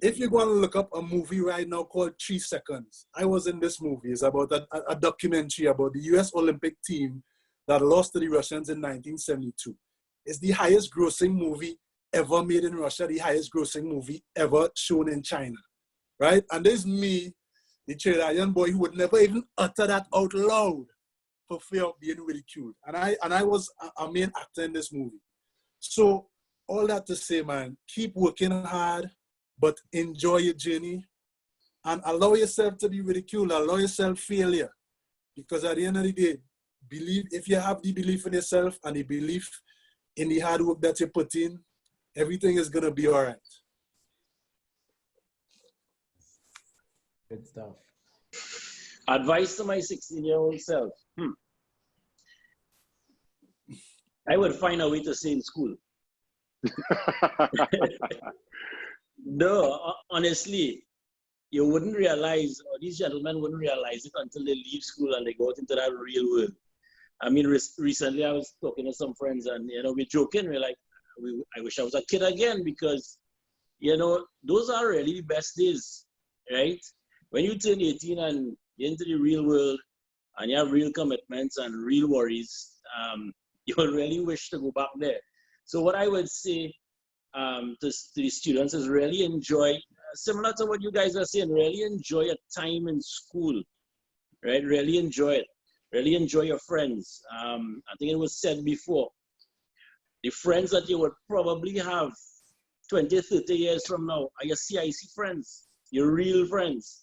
If you're going to look up a movie right now called 3 Seconds, I was in this movie. It's about a documentary about the US Olympic team that lost to the Russians in 1972. It's the highest grossing movie ever made in Russia, the highest grossing movie ever shown in China, right? And there's me, the Trinidadian boy who would never even utter that out loud for fear of being ridiculed. And I was a main actor in this movie. So all that to say, man, keep working hard, but enjoy your journey and allow yourself to be ridiculed, allow yourself failure. Because at the end of the day, believe, if you have the belief in yourself and the belief in the hard work that you put in, everything is gonna be all right. Good stuff. Advice to my 16-year-old self. I would find a way to stay in school. No, honestly, you wouldn't realize, or these gentlemen wouldn't realize it until they leave school and they go out into that real world. I mean, recently I was talking to some friends and, you know, we're joking. We're like, I wish I was a kid again because, you know, those are really the best days, right? When you turn 18 and you're into the real world and you have real commitments and real worries, you will really wish to go back there. So what I would say to the students is really enjoy, similar to what you guys are saying, really enjoy your time in school, right? Really enjoy it. Really enjoy your friends. I think it was said before, the friends that you would probably have 20, 30 years from now are your CIC friends, your real friends.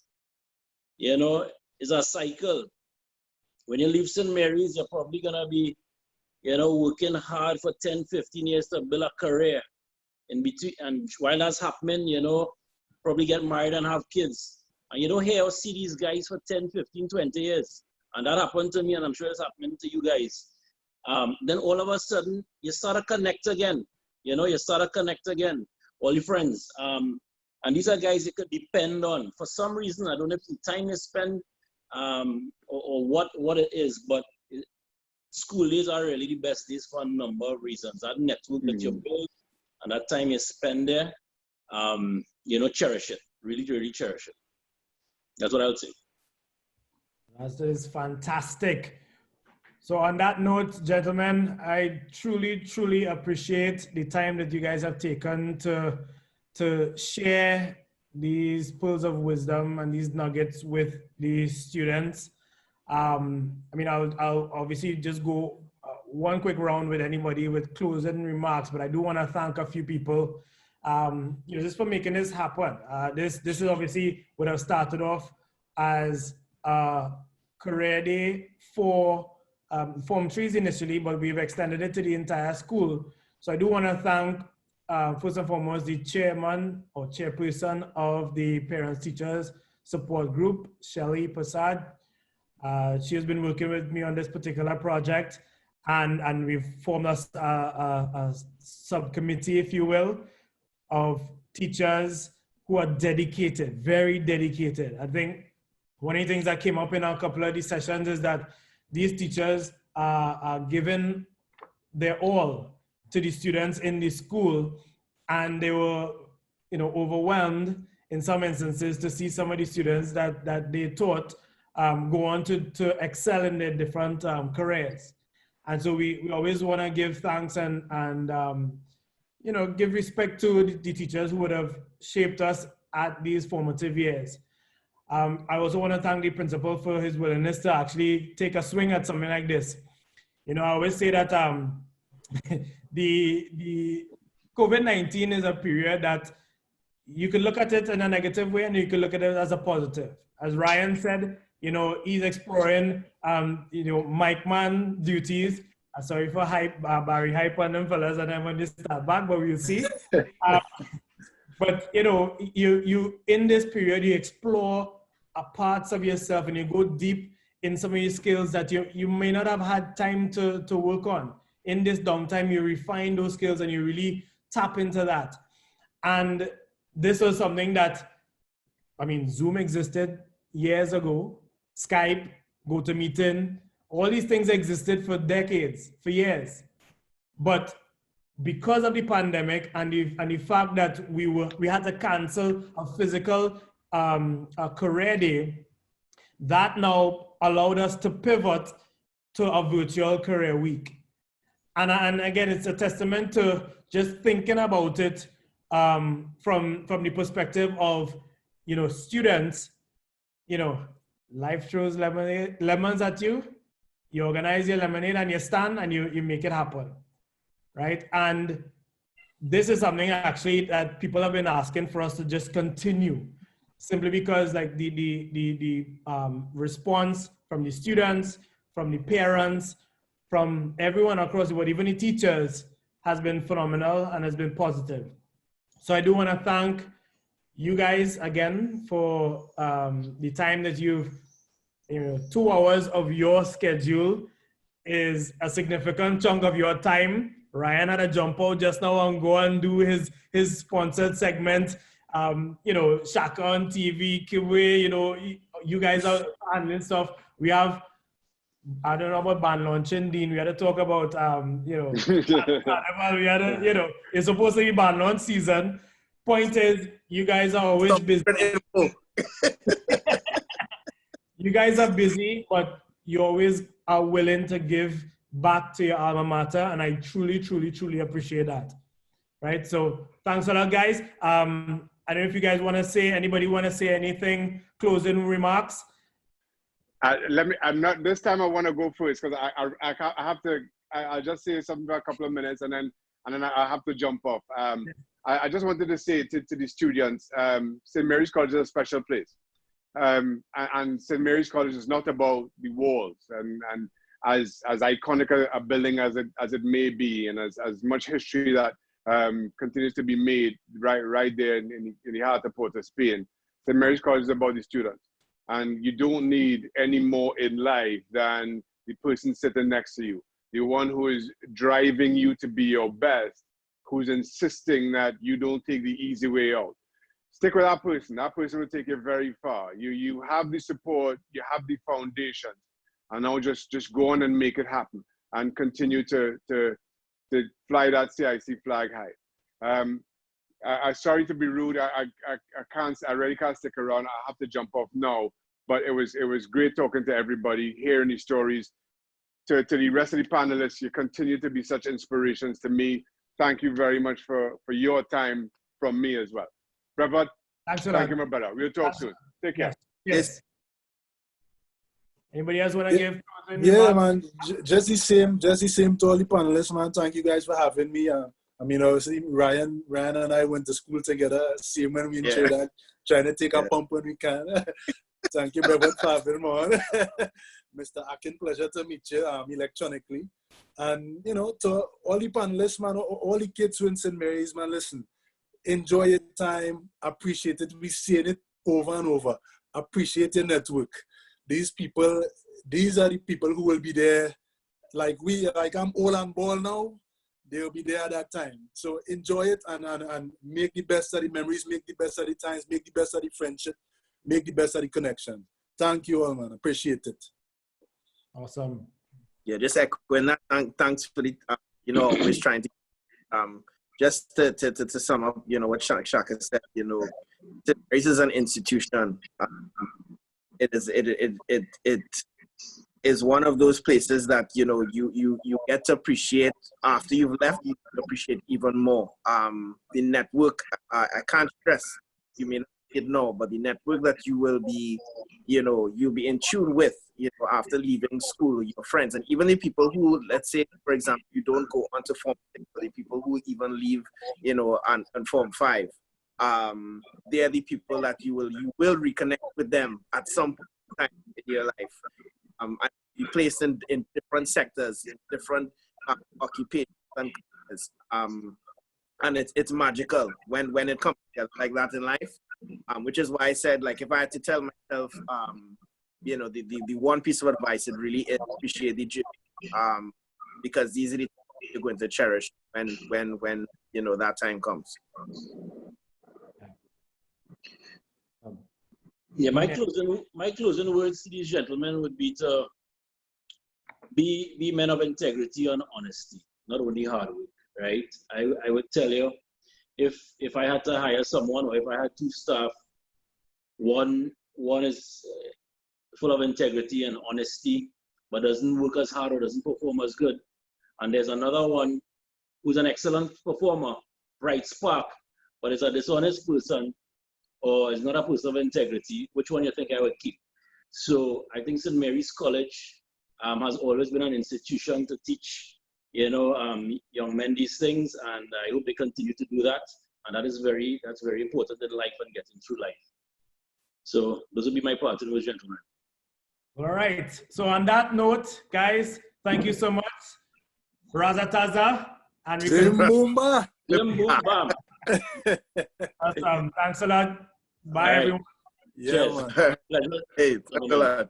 You know, it's a cycle. When you leave St. Mary's, you're probably gonna be, you know, working hard for 10, 15 years to build a career. In between, and while that's happening, you know, probably get married and have kids. And you don't hear or see these guys for 10, 15, 20 years. And that happened to me, and I'm sure it's happening to you guys. Then all of a sudden, you start to connect again. You know, you start to connect again, all your friends. And these are guys you could depend on. For some reason, I don't know if the time you spend or what it is, but school days are really the best days for a number of reasons. That network that you build and that time you spend there, you know, cherish it. Really, really cherish it. That's what I would say. That is fantastic. So on that note, gentlemen, I truly, truly appreciate the time that you guys have taken to share these pearls of wisdom and these nuggets with the students. I mean, I'll obviously just go one quick round with anybody with closing remarks, but I do want to thank a few people, you know, just for making this happen. This is obviously would have started off as a career day for Form 3s initially, but we've extended it to the entire school. So I do want to thank, first and foremost, the chairman or chairperson of the Parents Teachers Support Group, Shelly Prasad. She has been working with me on this particular project, and we've formed a subcommittee, if you will, of teachers who are dedicated, very dedicated. I think one of the things that came up in a couple of these sessions is that these teachers are giving their all to the students in the school, and they were, you know, overwhelmed in some instances to see some of the students that they taught go on to excel in their different careers. And so we always want to give thanks and you know, give respect to the teachers who would have shaped us at these formative years. I also want to thank the principal for his willingness to actually take a swing at something like this. You know, I always say that the COVID-19 is a period that you could look at it in a negative way and you could look at it as a positive. As Ryan said, you know, he's exploring, you know, mic man duties. Sorry for Barry hype on them fellas, and then when they start back, but we'll see. But you know, you in this period, you explore parts of yourself and you go deep in some of these skills that you may not have had time to work on. In this downtime, you refine those skills and you really tap into that. And this was something that, I mean, Zoom existed years ago, Skype, GoToMeeting, all these things existed for decades, for years. But because of the pandemic and the fact that we had to cancel a physical a career day, that now allowed us to pivot to a virtual career week. And again, it's a testament to just thinking about it from the perspective of, you know, students, you know, life throws lemons at you, you organize your lemonade and you stand and you make it happen, right? And this is something actually that people have been asking for us to just continue, simply because like the response from the students, from the parents, from everyone across the board, even the teachers, has been phenomenal and has been positive. So I do want to thank you guys again for the time that you've, 2 hours of your schedule is a significant chunk of your time. Ryan had to jump out just now and go and do his sponsored segment. Shaka on TV, Kibwe, you guys are handling stuff. We have, I don't know about band launching, Dean. We had to talk about, carnival. We had to, it's supposed to be band launch season. Point is, you guys are always busy. You guys are busy, but you always are willing to give back to your alma mater, and I truly, truly, truly appreciate that. Right? So thanks a lot, guys. I don't know if you guys want to say, anybody want to say anything, closing remarks? This time I want to go first because I have to, I'll just say something for a couple of minutes and then I have to jump off. I just wanted to say to the students, St. Mary's College is a special place. And St. Mary's College is not about the walls and as iconic a building as it may be, and as much history that continues to be made right there in the heart of Port of Spain. St. Mary's College is about the students. And you don't need any more in life than the person sitting next to you, the one who is driving you to be your best, who's insisting that you don't take the easy way out. Stick with that person. That person will take you very far. You have the support, you have the foundation, and now just go on and make it happen and continue to fly that CIC flag high. I'm sorry to be rude. I really can't stick around. I have to jump off now. But it was great talking to everybody, hearing these stories. To the rest of the panelists, you continue to be such inspirations to me. Thank you very much for your time from me as well. Brevard, thank you, my brother. We'll talk soon. Take care. Yes. Anybody else want to give? Yeah, man. Just the same to all the panelists, man. Thank you guys for having me. I mean, obviously, Ryan and I went to school together. Same when we enjoyed that, trying to take a pump when we can. Thank you, brother, for having me on. Mr. Ackin, pleasure to meet you electronically. And, to all the panelists, man, all the kids who in St. Mary's, man, listen, enjoy your time, appreciate it. We're seeing it over and over. Appreciate your network. These are the people who will be there. Like I'm all on ball now. They'll be there at that time. So enjoy it and make the best of the memories, make the best of the times, make the best of the friendship, make the best of the connection. Thank you all, man. Appreciate it. Awesome. Yeah, just echoing that. Thanks for the, always trying to, just to sum up, what Shaka said, this is an institution. It is one of those places that you get to appreciate after you've left. You appreciate even more. The network, I can't stress. You may not know, but the network that you will be, you'll be in tune with, after leaving school, your friends, and even the people who, let's say, for example, you don't go on to Form 6, but the people who even leave, on Form 5. They're the people that you will reconnect with them at some time in your life. And be placed in different sectors, in different occupations, and it's magical when it comes together like that in life. Which is why I said, like, if I had to tell myself, you know, the one piece of advice it really is appreciate the journey, because these are the things you're going to cherish when you know that time comes. Yeah, my closing words to these gentlemen would be to be men of integrity and honesty, not only hard work, right? I would tell you, if I had to hire someone, or if I had two staff, one is full of integrity and honesty, but doesn't work as hard or doesn't perform as good, and there's another one who's an excellent performer, bright spark, but is a dishonest person, or is not a person of integrity, which one you think I would keep? So I think St. Mary's College has always been an institution to teach, you know, young men these things, and I hope they continue to do that. And that's very important in life and getting through life. So those would be my part to those gentlemen. All right. So on that note, guys, thank you so much. Razataza and Zimbumba. Awesome. Thanks a lot. Bye, everyone. Yeah, man. Hey, thanks a lot.